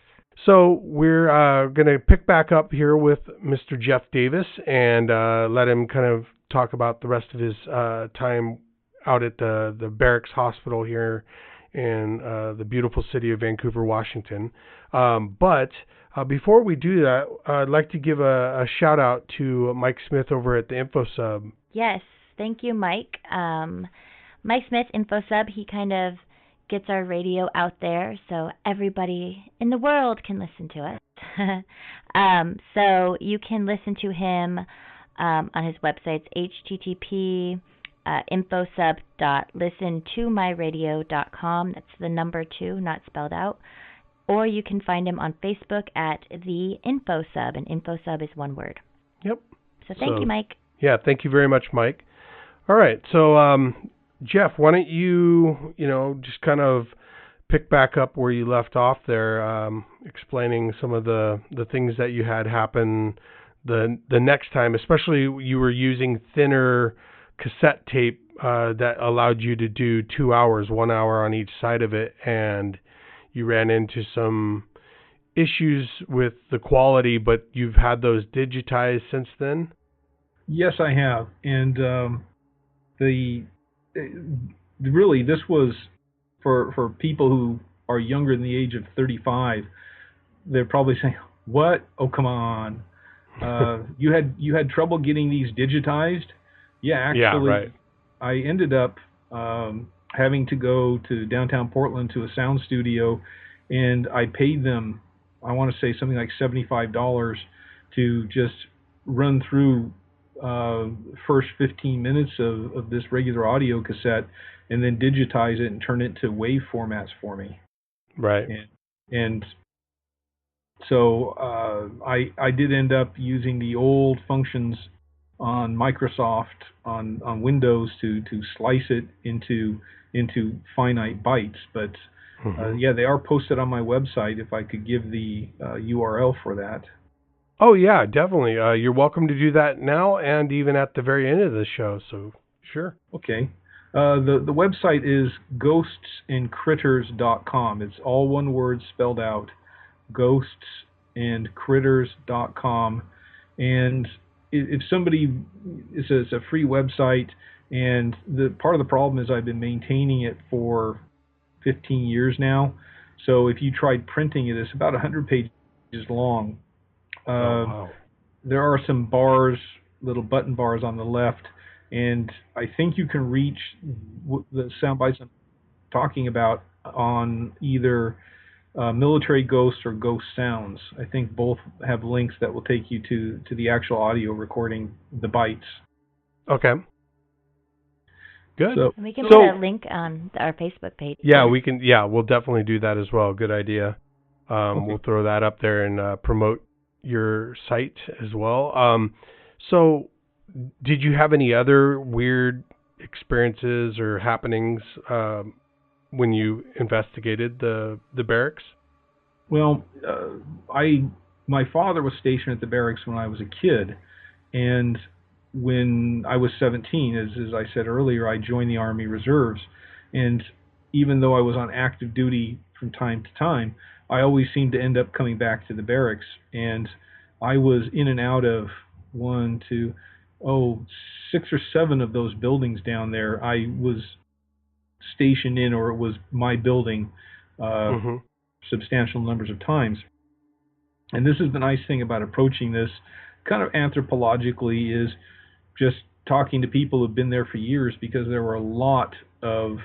So we're going to pick back up here with Mr. Jeff Davis and let him kind of talk about the rest of his time out at the Barracks Hospital here in the beautiful city of Vancouver, Washington. But before we do that, I'd like to give a shout out to Mike Smith over at the InfoSub. Yes, thank you, Mike. Mike Smith, InfoSub, he kind of gets our radio out there so everybody in the world can listen to it. So you can listen to him on his website. It's http infosub.listentomyradio.com. That's the number 2, not spelled out. Or you can find him on Facebook at the InfoSub, and InfoSub is one word. Yep. So thank you, Mike. Yeah, thank you very much, Mike. All right, so Jeff, why don't you, just kind of pick back up where you left off there, explaining some of the things that you had happen the next time, especially you were using thinner cassette tape that allowed you to do 2 hours, 1 hour on each side of it, and you ran into some issues with the quality, but you've had those digitized since then? Yes, I have. And really, this was for people who are younger than the age of 35. They're probably saying, "What? Oh, come on! You had trouble getting these digitized?" Yeah, actually, yeah, right. I ended up having to go to downtown Portland to a sound studio, and I paid them, I want to say something like $75 to just run through first 15 minutes of this regular audio cassette and then digitize it and turn it to wave formats for me. Right. And so I did end up using the old functions on Microsoft on Windows to slice it into finite bytes. But yeah, they are posted on my website. If I could give the URL for that. Oh yeah, definitely. You're welcome to do that now and even at the very end of the show. So sure. Okay. The website is ghostsandcritters.com. It's all one word spelled out. Ghostsandcritters.com. And if somebody, it's a free website, and the part of the problem is I've been maintaining it for 15 years now. So if you tried printing it, it's about 100 pages long. Wow. There are some bars, little button bars on the left, and I think you can reach the sound bites I'm talking about on either Military Ghosts or Ghost Sounds. I think both have links that will take you to the actual audio recording, the bytes. Okay. Good. So, we can put a link on our Facebook page. Yeah, we can. Yeah, we'll definitely do that as well. Good idea. Okay. We'll throw that up there and promote your site as well. So, did you have any other weird experiences or happenings when you investigated the barracks? Well, my father was stationed at the barracks when I was a kid, and when I was 17, as I said earlier, I joined the Army Reserves, and even though I was on active duty from time to time, I always seemed to end up coming back to the barracks, and I was in and out of 6 or 7 of those buildings down there. I was stationed in, or it was my building, substantial numbers of times. And this is the nice thing about approaching this kind of anthropologically, is just talking to people who've been there for years, because there were a lot of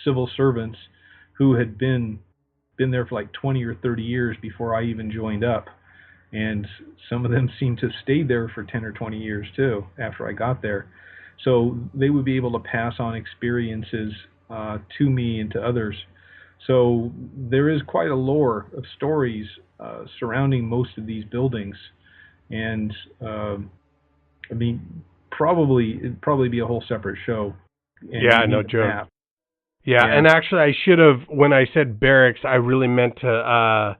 civil servants who had been there for like 20 or 30 years before I even joined up. And some of them seemed to have stayed there for 10 or 20 years too after I got there. So they would be able to pass on experiences to me and to others. So there is quite a lore of stories surrounding most of these buildings. And I mean, it'd probably be a whole separate show. Yeah, no joke. Yeah, and actually I should have, when I said barracks, I really meant to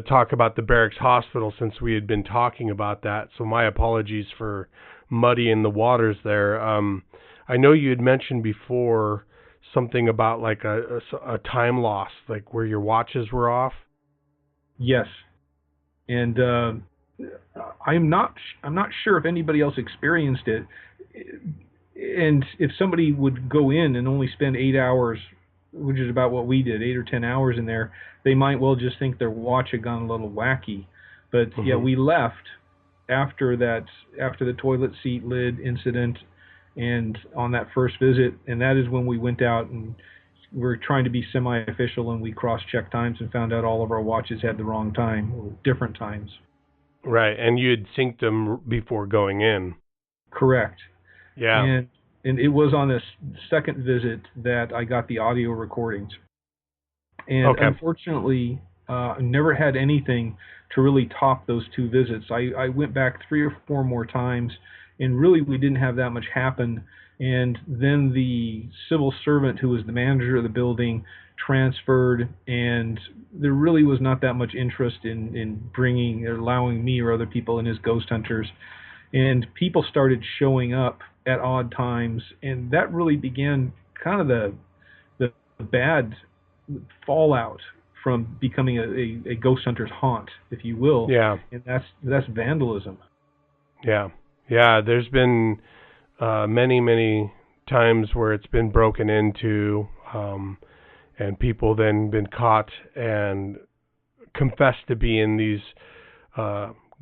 talk about the barracks hospital, since we had been talking about that. So my apologies for muddying the waters there. I know you had mentioned before something about like a time loss, like where your watches were off. Yes, and I'm not sure if anybody else experienced it. And if somebody would go in and only spend 8 hours, which is about what we did, 8 or 10 hours in there, they might well just think their watch had gone a little wacky. But yeah, we left after the toilet seat lid incident and on that first visit, and that is when we went out and we're trying to be semi-official, and we cross-checked times and found out all of our watches had the wrong time, or different times. Right, and you had synced them before going in. Correct. Yeah. And it was on this second visit that I got the audio recordings. And unfortunately, I never had anything to really top those 2 visits. I went back 3 or 4 more times, and really we didn't have that much happen. And then the civil servant who was the manager of the building transferred, and there really was not that much interest in bringing or allowing me or other people in as ghost hunters. And people started showing up at odd times, and that really began kind of the bad fallout from becoming a ghost hunter's haunt, if you will. Yeah. And that's vandalism. Yeah. Yeah, there's been many times where it's been broken into, and people then been caught and confessed to being these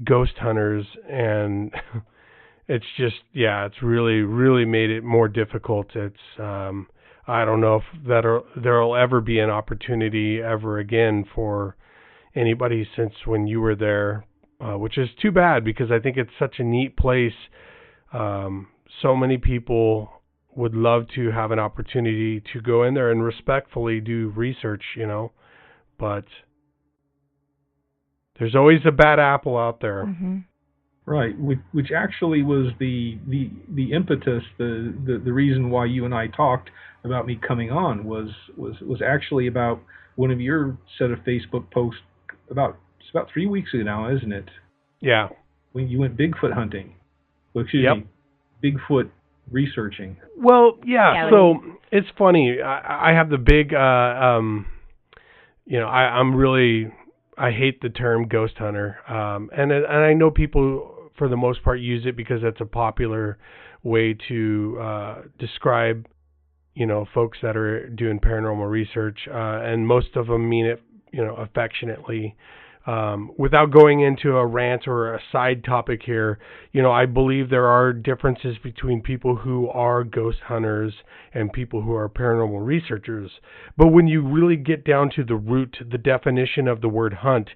ghost hunters, and it's just, it's really made it more difficult. It's I don't know if there'll ever be an opportunity ever again for anybody since when you were there, which is too bad, because I think it's such a neat place. So many people would love to have an opportunity to go in there and respectfully do research, but there's always a bad apple out there. Right, which actually was the impetus, the reason why you and I talked about me coming on was actually about one of your set of Facebook posts it's about 3 weeks ago now, isn't it? Yeah. When you went Bigfoot hunting. Well, excuse me, Bigfoot researching. Well, yeah. So it's funny. I have the big, I'm really, I hate the term ghost hunter, and I know people for the most part use it because that's a popular way to describe, folks that are doing paranormal research, and most of them mean it, affectionately. Without going into a rant or a side topic here, I believe there are differences between people who are ghost hunters and people who are paranormal researchers. But when you really get down to the root, the definition of the word hunt,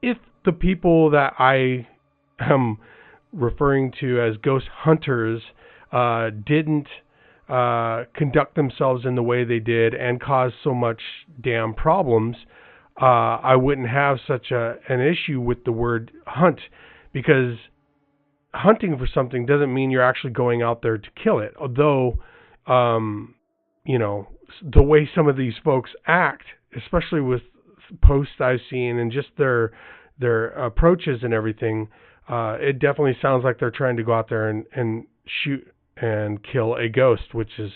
if the people that I am referring to as ghost hunters didn't conduct themselves in the way they did and cause so much damn problems, I wouldn't have such an issue with the word hunt, because hunting for something doesn't mean you're actually going out there to kill it. Although, the way some of these folks act, especially with posts I've seen and just their approaches and everything, it definitely sounds like they're trying to go out there and shoot and kill a ghost, which is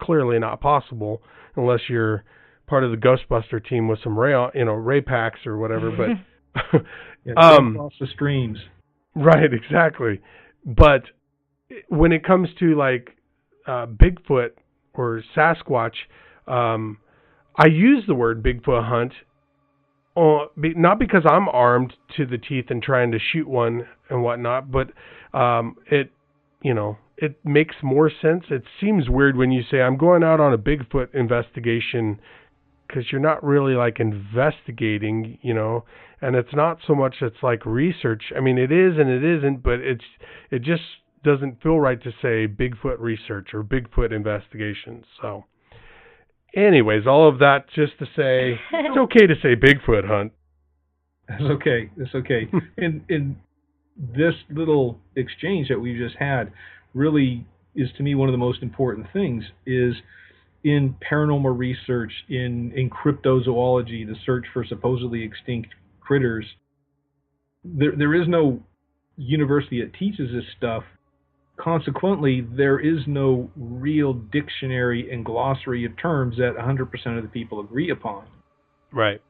clearly not possible unless you're part of the Ghostbuster team with some ray packs or whatever. But across the streams. Right, exactly. But when it comes to like Bigfoot or Sasquatch, I use the word Bigfoot hunt, not because I'm armed to the teeth and trying to shoot one and whatnot, but it makes more sense. It seems weird when you say I'm going out on a Bigfoot investigation, because you're not really like investigating, and it's not so much it's like research. I mean, it is and it isn't, but it just doesn't feel right to say Bigfoot research or Bigfoot investigations. So anyways, all of that just to say it's okay to say Bigfoot hunt. That's okay. That's okay. And this little exchange that we just had really is, to me, one of the most important things is in paranormal research, in cryptozoology, the search for supposedly extinct critters. There is no university that teaches this stuff. Consequently, there is no real dictionary and glossary of terms that 100% of the people agree upon. Right.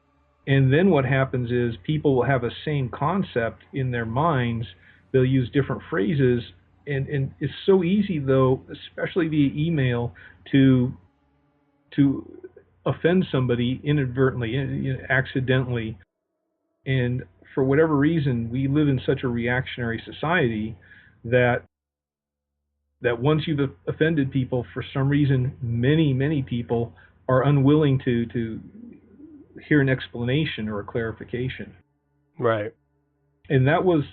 And then what happens is people will have a same concept in their minds. They'll use different phrases. And it's so easy, though, especially via email, to offend somebody inadvertently, accidentally. And for whatever reason, we live in such a reactionary society that once you've offended people, for some reason, many people are unwilling to hear an explanation or a clarification. Right. And that was,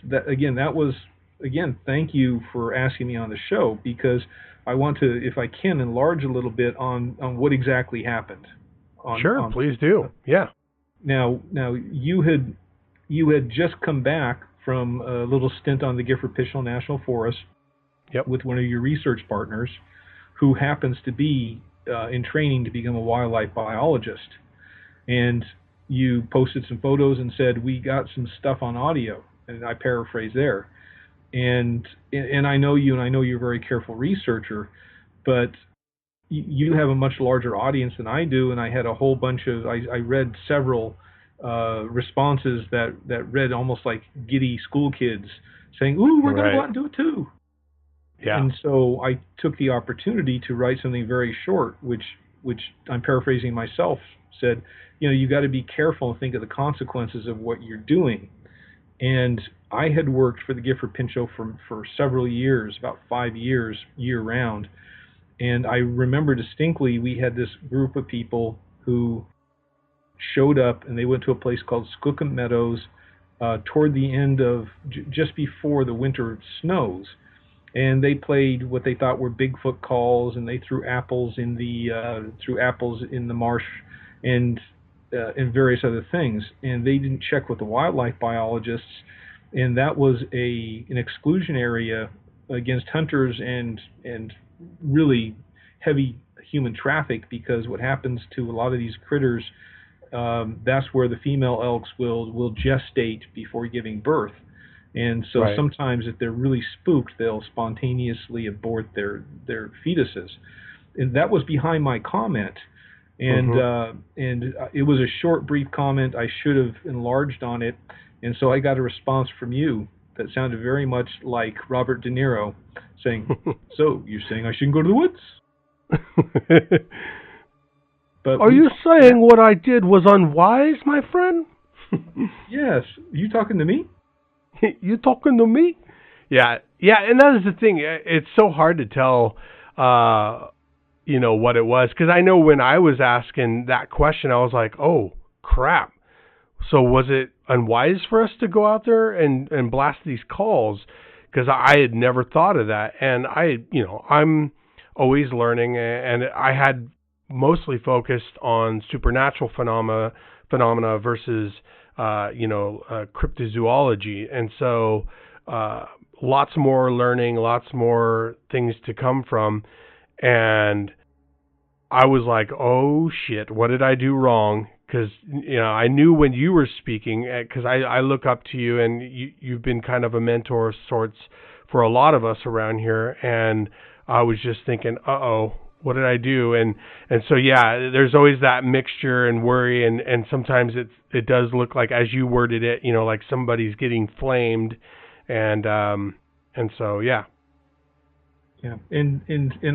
thank you for asking me on the show, because I want to, if I can, enlarge a little bit on what exactly happened. Sure, please do. Yeah. Now you had just come back from a little stint on the Gifford-Pinchot National Forest. Yep. With one of your research partners, who happens to be in training to become a wildlife biologist. And you posted some photos and said, we got some stuff on audio, and I paraphrase there. And I know you, and I know you're a very careful researcher, but you have a much larger audience than I do, and I had a whole bunch of, I read several responses that read almost like giddy school kids saying, ooh, we're going to go out and do it too. Yeah. And so I took the opportunity to write something very short, which I'm paraphrasing myself, said, you got to be careful and think of the consequences of what you're doing. And I had worked for the Gifford-Pinchot for several years, about 5 years, year-round. And I remember distinctly we had this group of people who showed up, and they went to a place called Skookum Meadows toward the end of, just before the winter snows. And they played what they thought were Bigfoot calls, and they threw apples in the marsh, and various other things. And they didn't check with the wildlife biologists, and that was an exclusion area against hunters and really heavy human traffic, because what happens to a lot of these critters, that's where the female elks will gestate before giving birth. And so sometimes if they're really spooked, they'll spontaneously abort their fetuses. And that was behind my comment. And it was a short, brief comment. I should have enlarged on it. And so I got a response from you that sounded very much like Robert De Niro saying, "So, you're saying I shouldn't go to the woods?" But are you saying what I did was unwise, my friend? Yes. You talking to me? You talking to me? Yeah, and that is the thing. It's so hard to tell, what it was. Because I know when I was asking that question, I was like, oh, crap. So was it unwise for us to go out there and blast these calls? Because I had never thought of that. And I'm always learning, and I had mostly focused on supernatural phenomena versus cryptozoology. And so lots more learning, lots more things to come from. And I was like, oh shit, what did I do wrong? Because I knew when you were speaking, because I look up to you, and you've been kind of a mentor of sorts for a lot of us around here. And I was just thinking, what did I do? And so, yeah, there's always that mixture and worry, and sometimes it does look like, as you worded it, like somebody's getting flamed, and so, yeah. Yeah, and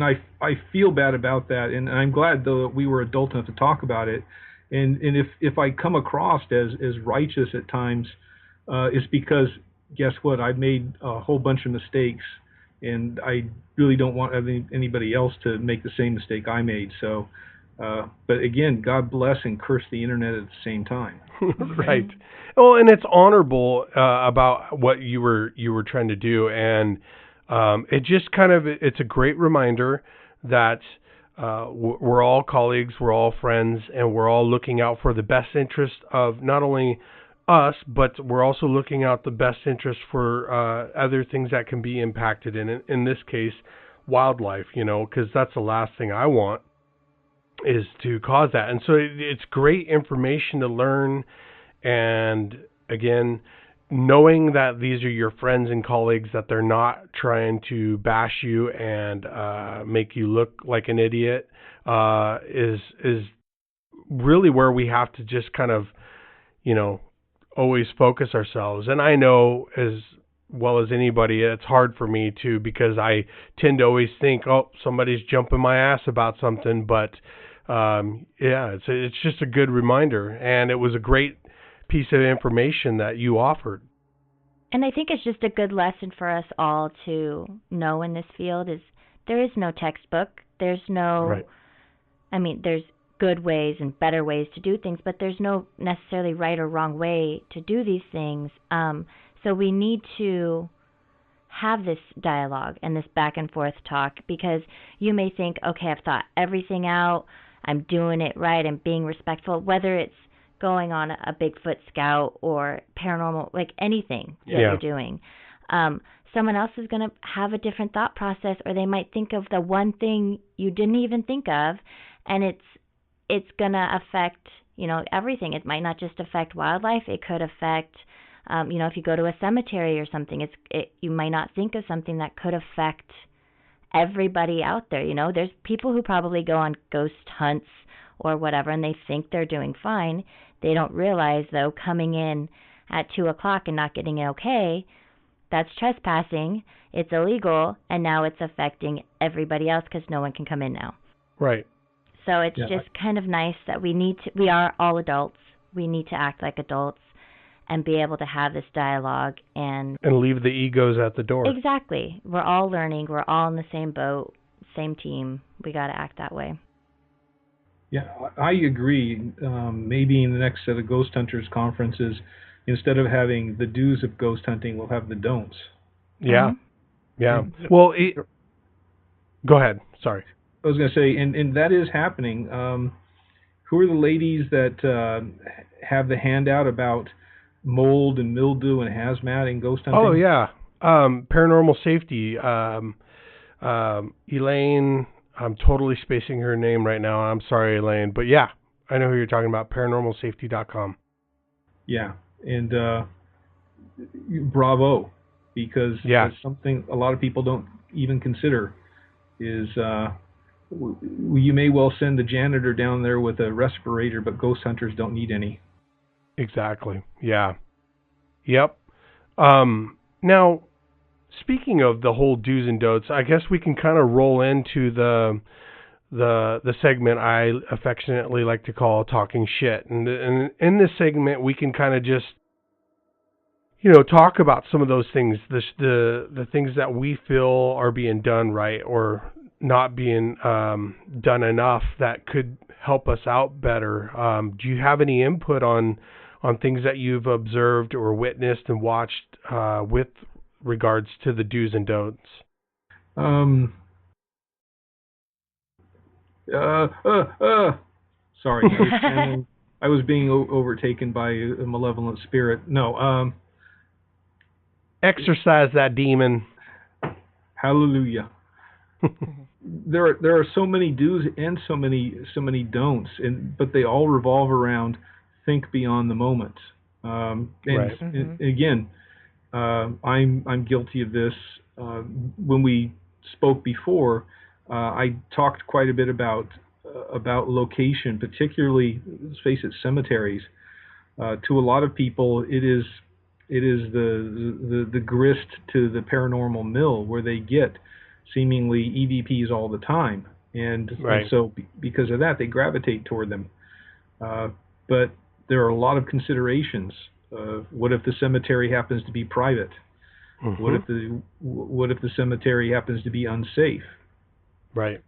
I feel bad about that, and I'm glad though that we were adult enough to talk about it. And if I come across as righteous at times, it's because, guess what? I've made a whole bunch of mistakes, and I really don't want anybody else to make the same mistake I made. So, but again, God bless and curse the internet at the same time. Right. Well, and it's honorable about what you were trying to do, and it just it's a great reminder that we're all colleagues, we're all friends, and we're all looking out for the best interest of not only us, but we're also looking out the best interest for other things that can be impacted in this case, wildlife, because that's the last thing I want is to cause that. And so it's great information to learn. And again, knowing that these are your friends and colleagues, that they're not trying to bash you and make you look like an idiot, is really where we have to just kind of, always focus ourselves. And I know as well as anybody, it's hard for me too, because I tend to always think, oh, somebody's jumping my ass about something. But it's just a good reminder, and it was a great piece of information that you offered. And I think it's just a good lesson for us all to know in this field is there is no textbook. There's no, there's good ways and better ways to do things, but there's no necessarily right or wrong way to do these things. So we need to have this dialogue and this back and forth talk, because you may think, okay, I've thought everything out. I'm doing it right. I'm being respectful, whether it's going on a Bigfoot scout or paranormal, like anything that you're doing. Someone else is going to have a different thought process, or they might think of the one thing you didn't even think of, and it's going to affect, everything. It might not just affect wildlife. It could affect, if you go to a cemetery or something, you might not think of something that could affect everybody out there. There's people who probably go on ghost hunts or whatever, and they think they're doing fine. They don't realize, though, coming in at 2:00 and not getting it okay, that's trespassing. It's illegal, and now it's affecting everybody else because no one can come in now. Right. So it's just kind of nice that we are all adults. We need to act like adults and be able to have this dialogue and leave the egos at the door. Exactly. We're all learning. We're all in the same boat, same team. We got to act that way. Yeah, I agree. Maybe in the next set of Ghost Hunters conferences, instead of having the do's of ghost hunting, we'll have the don'ts. Yeah. Mm-hmm. Yeah. Well, go ahead. Sorry. I was going to say, and that is happening. Who are the ladies that have the handout about mold and mildew and hazmat and ghost hunting? Oh yeah, paranormal safety. Elaine, I'm totally spacing her name right now. I'm sorry, Elaine, but yeah, I know who you're talking about. Paranormalsafety.com. Yeah, and bravo, because that's something a lot of people don't even consider. Is you may well send the janitor down there with a respirator, but ghost hunters don't need any. Exactly. Yeah. Yep. Now, speaking of the whole do's and don'ts, I guess we can kind of roll into the segment I affectionately like to call talking shit. And in this segment, we can kind of just, talk about some of those things, the things that we feel are being done right or not being done enough that could help us out better. Do you have any input on things that you've observed or witnessed and watched with regards to the do's and don'ts? Sorry, I was being overtaken by a malevolent spirit. No. Exorcise that demon. Hallelujah. There are so many do's and so many don'ts, but they all revolve around think beyond the moment. And again, I'm guilty of this. When we spoke before, I talked quite a bit about location, particularly, let's face it, cemeteries. To a lot of people, it is the grist to the paranormal mill, where they get seemingly EVPs all the time, and so because of that, they gravitate toward them. But there are a lot of considerations. What if the cemetery happens to be private? Mm-hmm. What if the cemetery happens to be unsafe? Right.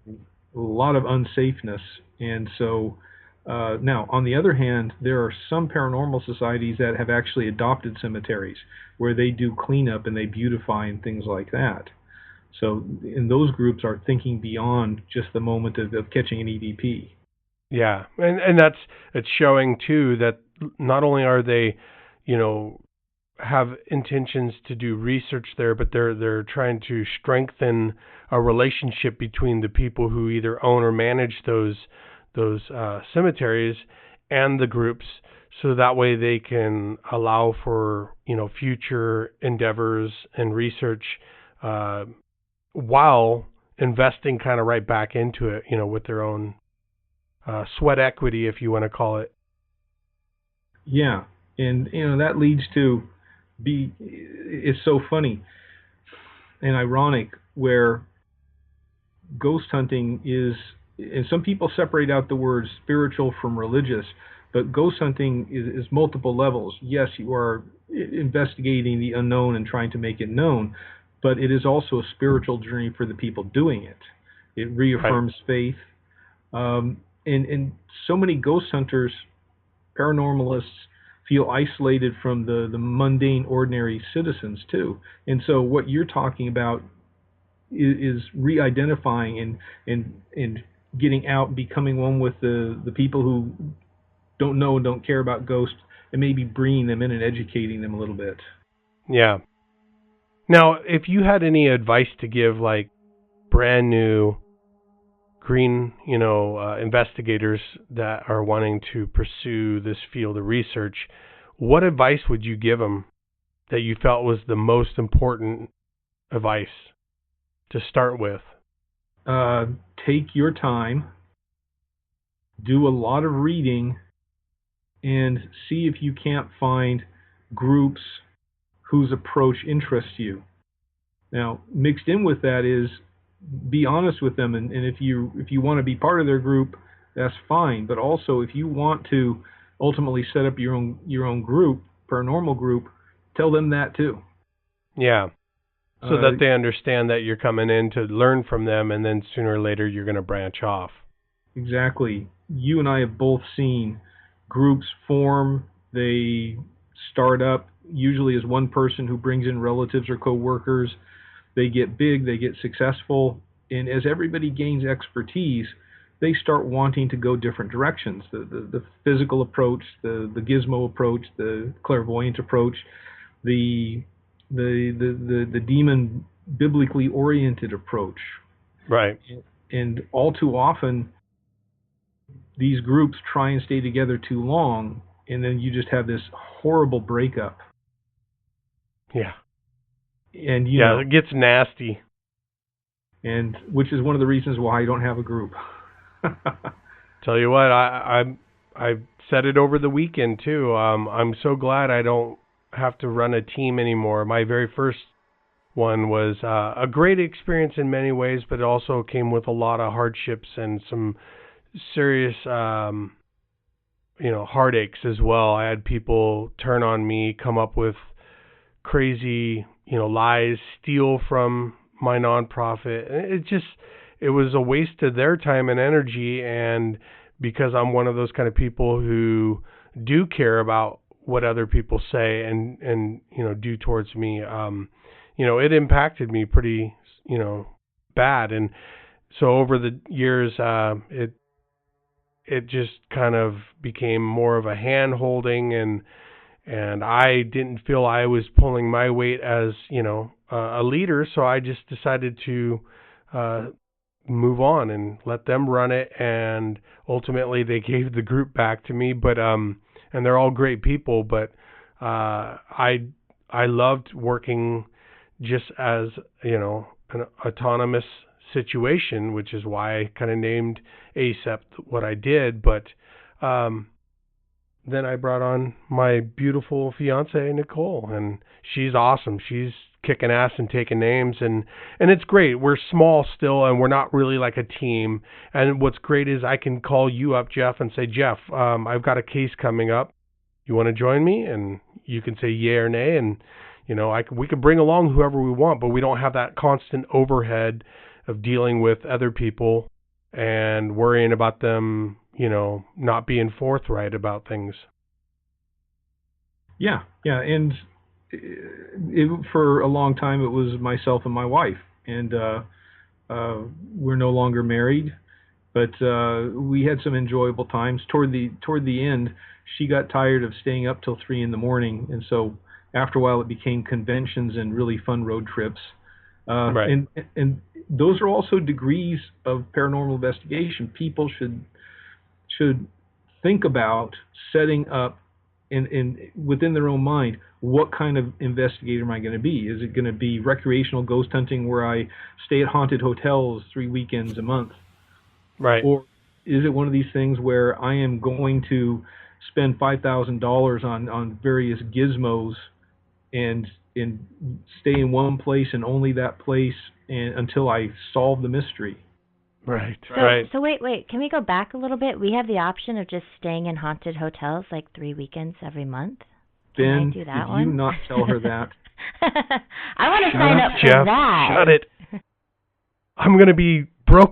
A lot of unsafeness, and so now, on the other hand, there are some paranormal societies that have actually adopted cemeteries, where they do cleanup and they beautify and things like that. So, in those groups are thinking beyond just the moment of catching an EVP. Yeah, and it's showing too that not only are they, have intentions to do research there, but they're trying to strengthen a relationship between the people who either own or manage those cemeteries and the groups, so that way they can allow for future endeavors and research while investing kind of right back into it, with their own sweat equity, if you want to call it. Yeah, and that leads to it's so funny and ironic where ghost hunting is, and some people separate out the word spiritual from religious, but ghost hunting is multiple levels. Yes, you are investigating the unknown and trying to make it known, but it is also a spiritual journey for the people doing it. It reaffirms faith. And so many ghost hunters, paranormalists, feel isolated from the mundane, ordinary citizens too. And so what you're talking about is re-identifying and getting out, becoming one with the people who don't know and don't care about ghosts, and maybe bringing them in and educating them a little bit. Yeah. Now, if you had any advice to give, like brand new green, investigators that are wanting to pursue this field of research, what advice would you give them that you felt was the most important advice to start with? Take your time, do a lot of reading, and see if you can't find groups whose approach interests you. Now, mixed in with that is be honest with them, and if you want to be part of their group, that's fine. But also, if you want to ultimately set up your own group, paranormal group, tell them that too. Yeah. So that they understand that you're coming in to learn from them, and then sooner or later you're going to branch off. Exactly. You and I have both seen groups form. They start up usually as one person who brings in relatives or co-workers. They get big, they get successful, and as everybody gains expertise, they start wanting to go different directions. The physical approach, the gizmo approach, the clairvoyant approach, the demon biblically oriented approach. Right. And all too often, these groups try and stay together too long, and then you just have this horrible breakup. Yeah. And you know, it gets nasty. And which is one of the reasons why I don't have a group. Tell you what, I said it over the weekend too. I'm so glad I don't have to run a team anymore. My very first one was a great experience in many ways, but it also came with a lot of hardships and some serious, heartaches as well. I had people turn on me, come up with crazy, lies, steal from my nonprofit. It was a waste of their time and energy. And because I'm one of those kind of people who do care about what other people say and do towards me, it impacted me pretty, bad. And so over the years, it just kind of became more of a hand holding, and I didn't feel I was pulling my weight as, a leader. So I just decided to, move on and let them run it. And ultimately they gave the group back to me, but, and they're all great people, but, I loved working just as, an autonomous situation, which is why I kind of named ACEP what I did. But then I brought on my beautiful fiance, Nicole, and she's awesome. She's kicking ass and taking names, and it's great. We're small still, and we're not really like a team. And what's great is I can call you up, Jeff, and say, Jeff, I've got a case coming up. You want to join me? And you can say yay or nay, and we can bring along whoever we want, but we don't have that constant overhead of dealing with other people and worrying about them, not being forthright about things. Yeah. And for a long time, it was myself and my wife, and we're no longer married, but we had some enjoyable times. Toward the end, she got tired of staying up till 3 a.m, and so after a while, it became conventions and really fun road trips. Right. And those are also degrees of paranormal investigation. People should think about setting up in within their own mind, what kind of investigator am I going to be? Is it going to be recreational ghost hunting where I stay at haunted hotels 3 weekends a month? Right. Or is it one of these things where I am going to spend $5,000 on various gizmos and stay in one place and only that place until I solve the mystery? Right. So wait. Can we go back a little bit? We have the option of just staying in haunted hotels like 3 weekends every month. Ben, did you one? Not tell her that? I want to sign up for Jeff, that. Shut it. I'm going to be broke.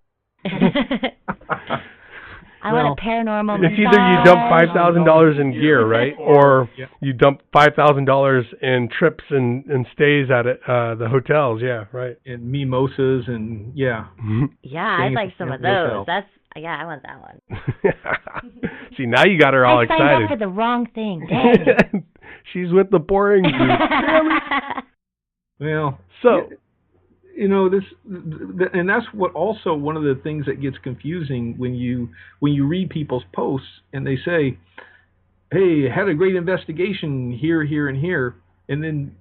I want a paranormal It's massage. either you dump $5,000 in gear, right? Or you dump $5,000 in trips and stays at the hotels. Yeah, right. And mimosas and Yeah, I'd like some of those. I want that one. See, now you got her all excited. I signed up for the wrong thing. Dang. She's with the boring group. Well, so this, and that's what also one of the things that gets confusing when you read people's posts and they say, "Hey, had a great investigation here, and here," and then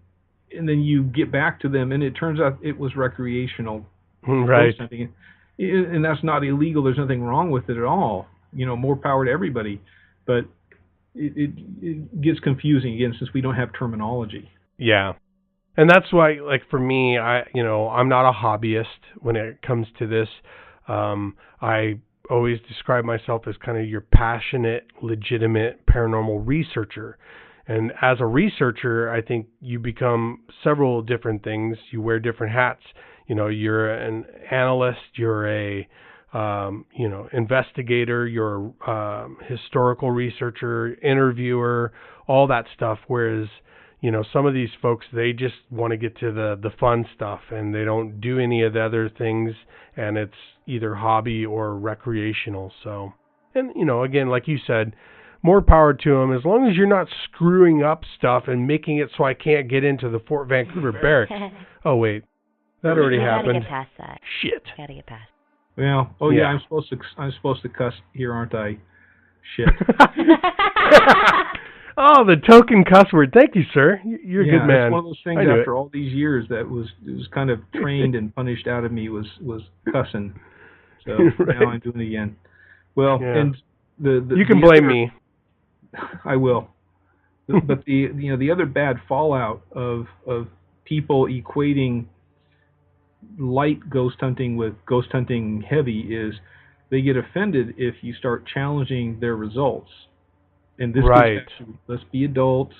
you get back to them and it turns out it was recreational. Right. And that's not illegal. There's nothing wrong with it at all. More power to everybody. But it gets confusing again since we don't have terminology. Yeah. And that's why, like, for me, I'm not a hobbyist when it comes to this. I always describe myself as kind of your passionate, legitimate paranormal researcher. And as a researcher, I think you become several different things. You wear different hats. You're an analyst, you're a, investigator, you're a historical researcher, interviewer, all that stuff. Whereas, some of these folks, they just want to get to the fun stuff, and they don't do any of the other things, and it's either hobby or recreational. So, and again, like you said, more power to them, as long as you're not screwing up stuff and making it so I can't get into the Fort Vancouver barracks. Oh wait, that already happened. Gotta get past that. Shit. Gotta get past. Well, yeah, I'm supposed to cuss here, aren't I? Shit. Oh, the token cuss word. Thank you, sir. You're a good man. It's one of those things after all these years that was kind of trained and punished out of me was cussing. So right. Now I'm doing it again. Well, and you can blame me. I will. But the other bad fallout of people equating light ghost hunting with ghost hunting heavy is they get offended if you start challenging their results. And this right. Let's be adults.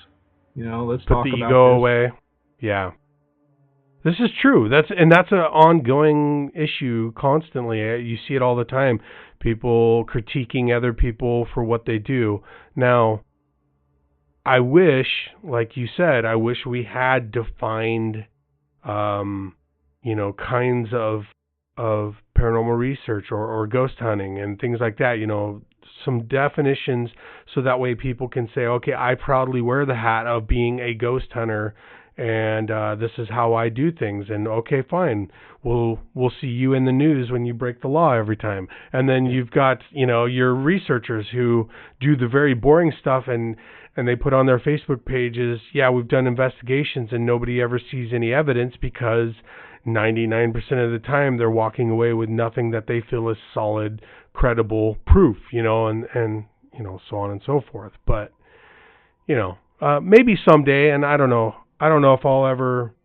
Let's put talk the about ego this. away. Yeah. This is true. That's an ongoing issue constantly. You see it all the time. People critiquing other people for what they do. Now, I wish, like you said, we had defined, kinds of paranormal research or ghost hunting and things like that. Some definitions, so that way people can say, okay, I proudly wear the hat of being a ghost hunter, and this is how I do things. And okay, fine, we'll see you in the news when you break the law every time. And then you've got your researchers who do the very boring stuff, and they put on their Facebook pages, yeah, we've done investigations, and nobody ever sees any evidence because 99% of the time they're walking away with nothing that they feel is solid, credible proof, and so on and so forth. But maybe someday, and I don't know if I'll ever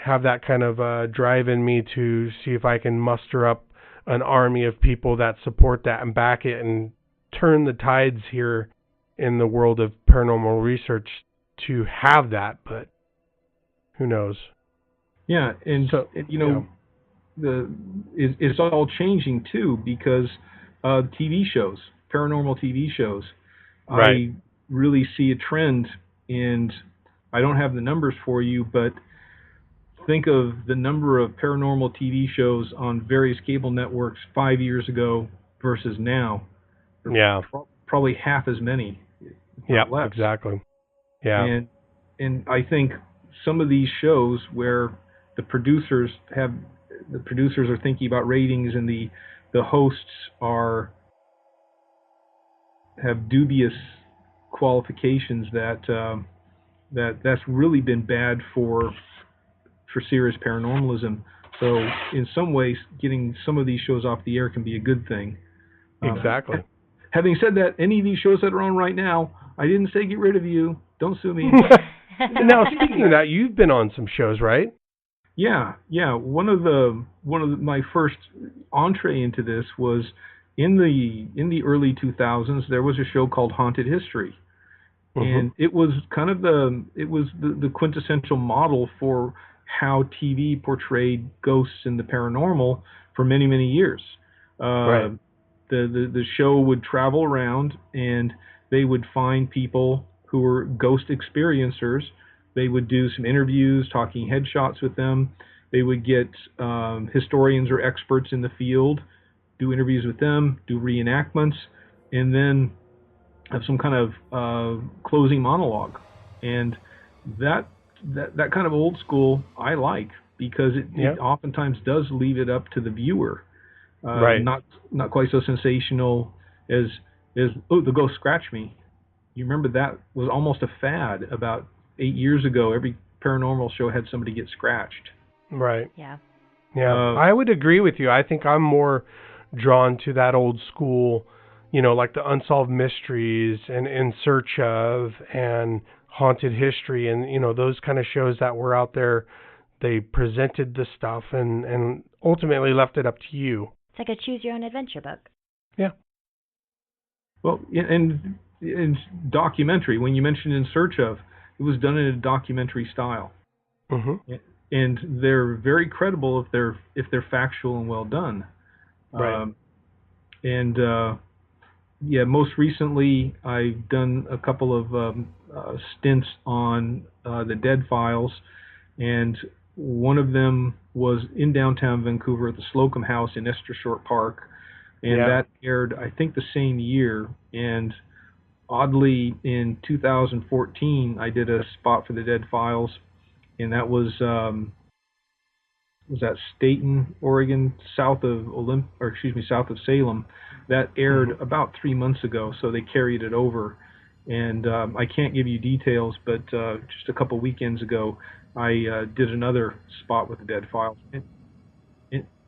have that kind of drive in me to see if I can muster up an army of people that support that and back it and turn the tides here in the world of paranormal research to have that. But who knows? Yeah, and so, it's all changing too because TV shows, paranormal TV shows. Right. I really see a trend, and I don't have the numbers for you, but think of the number of paranormal TV shows on various cable networks 5 years ago versus now. Yeah. Probably half as many. Yeah, less. Exactly. Yeah. And I think some of these shows where the producers are thinking about ratings and the hosts have dubious qualifications that's really been bad for serious paranormalism. So in some ways, getting some of these shows off the air can be a good thing. Exactly. Having said that, any of these shows that are on right now, I didn't say get rid of you. Don't sue me. Now, speaking of that, you've been on some shows, right? Yeah. One of my first entree into this was in the early 2000s. There was a show called Haunted History, and it was kind of the quintessential model for how TV portrayed ghosts and the paranormal for many, many years. Right. The show would travel around, and they would find people who were ghost experiencers. They would do some interviews, talking headshots with them. They would get historians or experts in the field, do interviews with them, do reenactments, and then have some kind of closing monologue. And that kind of old school I like, because it oftentimes does leave it up to the viewer. Right. Not quite so sensational as oh, the ghost scratched me. You remember that was almost a fad about 8 years ago. Every paranormal show had somebody get scratched. Right. Yeah. Yeah. I would agree with you. I think I'm more drawn to that old school, like the Unsolved Mysteries and In Search Of and Haunted History and, those kind of shows that were out there. They presented the stuff and ultimately left it up to you. It's like a choose your own adventure book. Yeah. Well, and documentary, when you mentioned In Search Of, it was done in a documentary style. Mm-hmm. And they're very credible if they're factual and well done. Right. Most recently I've done a couple of stints on the Dead Files, and one of them was in downtown Vancouver at the Slocum House in Esther Short Park, and that aired, I think, the same year. And oddly, in 2014, I did a spot for the Dead Files, and that was that Staten, Oregon, south of south of Salem. That aired about 3 months ago, so they carried it over. And I can't give you details, but just a couple weekends ago, I did another spot with the Dead Files,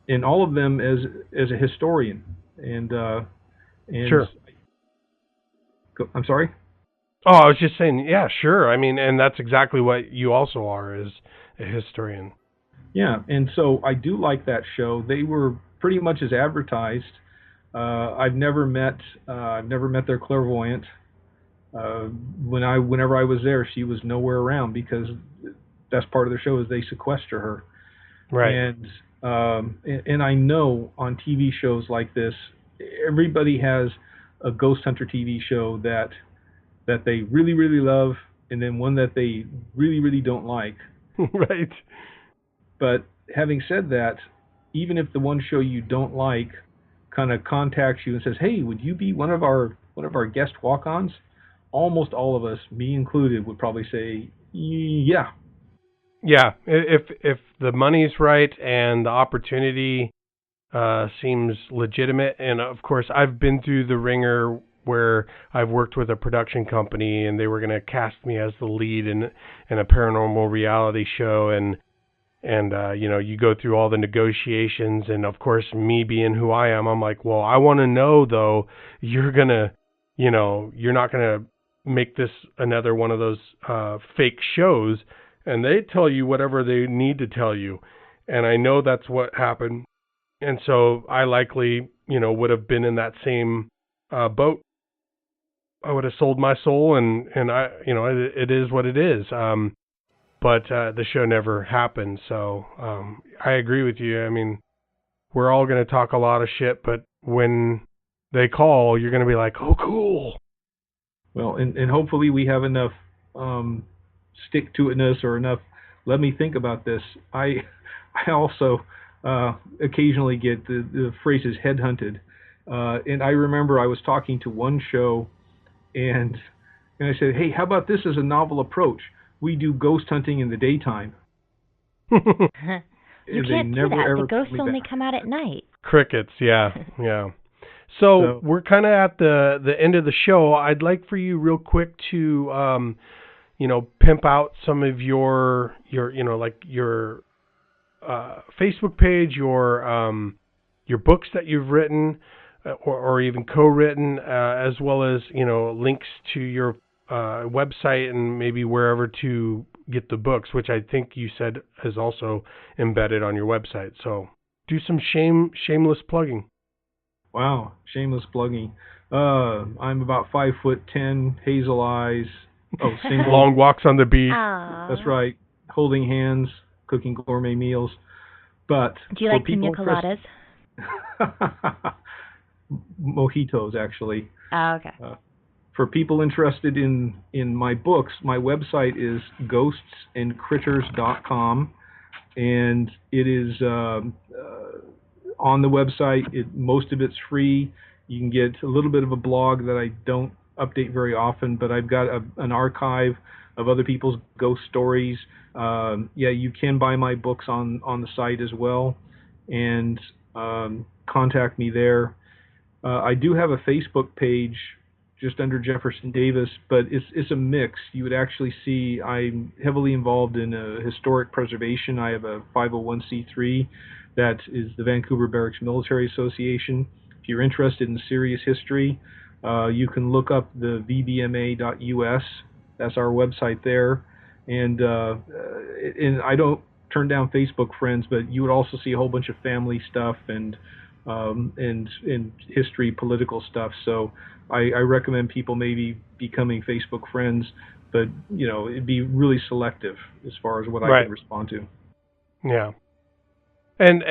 and all of them as a historian. And sure. I'm sorry? Oh, I was just saying, yeah, sure. I mean, and that's exactly what you also are, as a historian. Yeah, and so I do like that show. They were pretty much as advertised. I've never met their clairvoyant. Whenever I was there, she was nowhere around, because that's part of their show is they sequester her. Right. And I know on TV shows like this, everybody has a ghost hunter TV show that they really, really love, and then one that they really, really don't like. Right. But having said that, even if the one show you don't like kind of contacts you and says, "Hey, would you be one of our guest walk-ons?" Almost all of us, me included, would probably say, "Yeah." Yeah, if the money's right and the opportunity seems legitimate, and of course I've been through the ringer where I've worked with a production company and they were going to cast me as the lead in a paranormal reality show, and you know, you go through all the negotiations, and of course me being who I am, I'm like, well, I want to know though, you're not gonna make this another one of those fake shows, and they tell you whatever they need to tell you, and I know that's what happened, and so I likely, would have been in that same boat. I would have sold my soul, and I, it is what it is. But the show never happened, so I agree with you. I mean, we're all going to talk a lot of shit, but when they call, you're going to be like, oh, cool. Well, and hopefully we have enough stick-to-itness or enough, let me think about this. I also occasionally get the phrases headhunted. And I remember I was talking to one show, and I said, hey, how about this as a novel approach? We do ghost hunting in the daytime. You can't do that. The ghosts only come out at night. Crickets, yeah, yeah. So we're kind of at the end of the show. I'd like for you real quick to, pimp out some of your Facebook page, your books that you've written, or even co-written, as well as, links to your website and maybe wherever to get the books, which I think you said is also embedded on your website. So do some shameless plugging. Wow, shameless plugging. I'm about 5'10", hazel eyes. Oh, single. Long walks on the beach. Aww. That's right. Holding hands, cooking gourmet meals. But do you like pina coladas? Mojitos, actually. Oh, okay. For people interested in my books, my website is ghostsandcritters.com, and it is on the website. Most of it's free. You can get a little bit of a blog that I don't update very often, but I've got an archive of other people's ghost stories. You can buy my books on the site as well, and contact me there. I do have a Facebook page just under Jefferson Davis, but it's a mix. You would actually see I'm heavily involved in historic preservation. I have a 501c3 that is the Vancouver Barracks Military Association. If you're interested in serious history, you can look up the vbma.us. That's our website there. And I don't turn down Facebook friends, but you would also see a whole bunch of family stuff and history, political stuff. So I recommend people maybe becoming Facebook friends, but it'd be really selective as far as what I can respond to. Yeah. And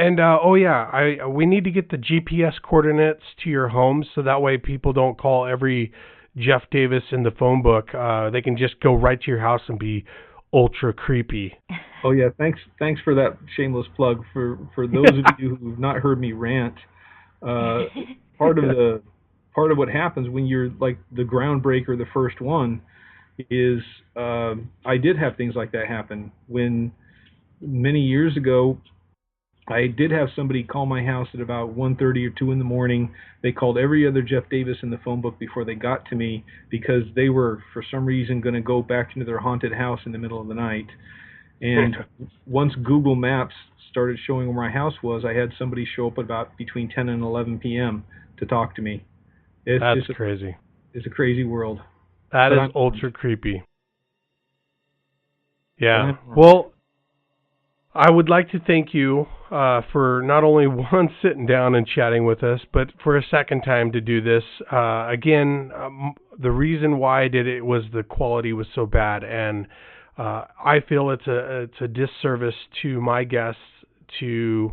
we need to get the GPS coordinates to your home, so that way people don't call every Jeff Davis in the phone book, they can just go right to your house and be ultra creepy. Oh yeah, thanks for that shameless plug. For those of you who've not heard me rant, part of what happens when you're like the groundbreaker, the first one, is I did have things like that happen. When many years ago, I did have somebody call my house at about 1:30 or 2 in the morning. They called every other Jeff Davis in the phone book before they got to me because they were, for some reason, going to go back into their haunted house in the middle of the night. And once Google Maps started showing where my house was, I had somebody show up about between 10 and 11 p.m. to talk to me. That's crazy. It's a crazy world. That is ultra creepy. Yeah. Well, I would like to thank you for not only once sitting down and chatting with us, but for a second time to do this. Again, the reason why I did it was the quality was so bad, and I feel it's a disservice to my guests to,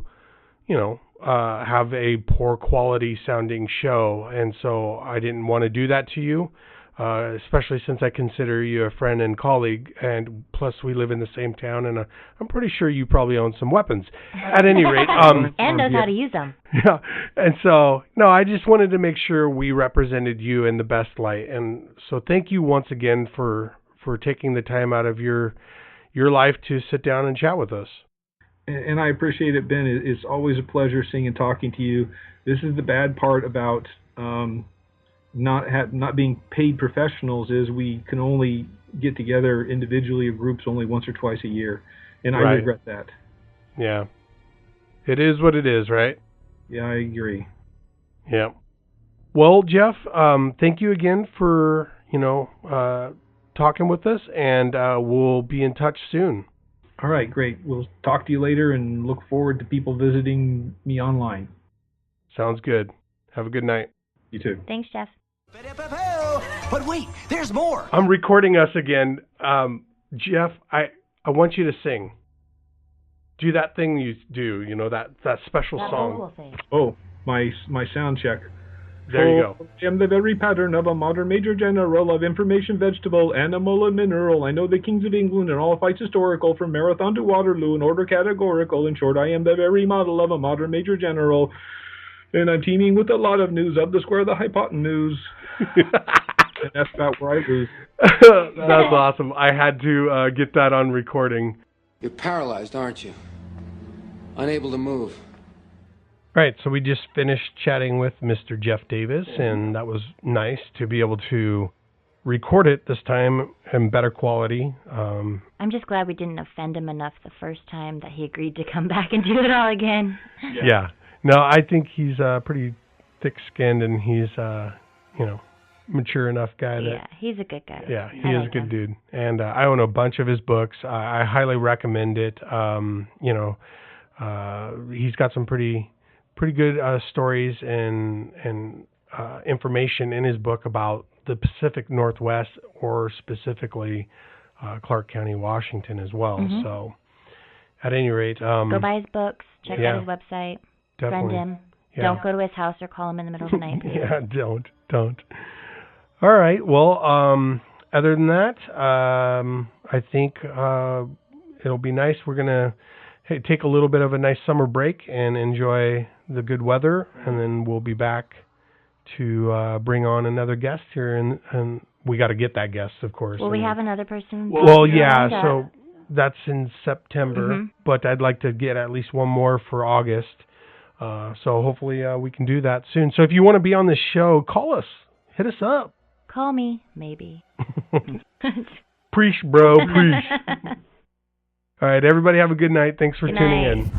have a poor quality sounding show, and so I didn't want to do that to you. Especially since I consider you a friend and colleague, and plus we live in the same town, and I'm pretty sure you probably own some weapons. At any rate, and knows how to use them. Yeah, and so no, I just wanted to make sure we represented you in the best light, and so thank you once again for taking the time out of your life to sit down and chat with us. And I appreciate it, Ben. It's always a pleasure seeing and talking to you. This is the bad part about not being paid professionals is we can only get together individually or groups only once or twice a year, and I regret that. Yeah, it is what it is, right? Yeah, I agree. Yeah. Well, Jeff, thank you again for talking with us, and we'll be in touch soon. All right, great. We'll talk to you later, and look forward to people visiting me online. Sounds good. Have a good night. You too. Thanks, Jeff. But wait, there's more. I'm recording us again. Jeff, I want you to sing. Do that thing you do, that special song. Oh, my sound check. There you go. I am the very pattern of a modern major general of information, vegetable, animal, and mineral. I know the kings of England and all fights historical, from Marathon to Waterloo, in order categorical. In short, I am the very model of a modern major general. And I'm teaming with a lot of news of the square of the hypotenuse. And that's about where I lose. That's awesome. I had to get that on recording. You're paralyzed, aren't you? Unable to move. Right, so we just finished chatting with Mr. Jeff Davis, and that was nice to be able to record it this time in better quality. I'm just glad we didn't offend him enough the first time that he agreed to come back and do it all again. Yeah. No, I think he's pretty thick-skinned, and he's, mature enough guy. He's a good guy. Yeah, he is a good dude. And I own a bunch of his books. I highly recommend it. He's got some pretty good stories and information in his book about the Pacific Northwest, or specifically Clark County, Washington as well. Mm-hmm. So at any rate... go buy his books, check out his website, definitely. Friend him. Yeah. Don't go to his house or call him in the middle of the night. Yeah, don't. All right, well, other than that, I think it'll be nice. We're going to take a little bit of a nice summer break and enjoy the good weather, and then we'll be back to bring on another guest here, and we got to get that guest, of course. Well, we have another person. Well, yeah, so that's in September, but I'd like to get at least one more for August. So hopefully we can do that soon. So if you want to be on this show, call us. Hit us up. Call me, maybe. Preach, bro, preach. All right, everybody have a good night. Thanks for tuning in.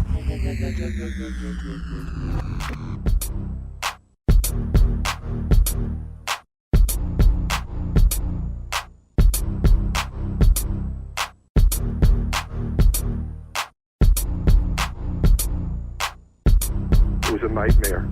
It was a nightmare.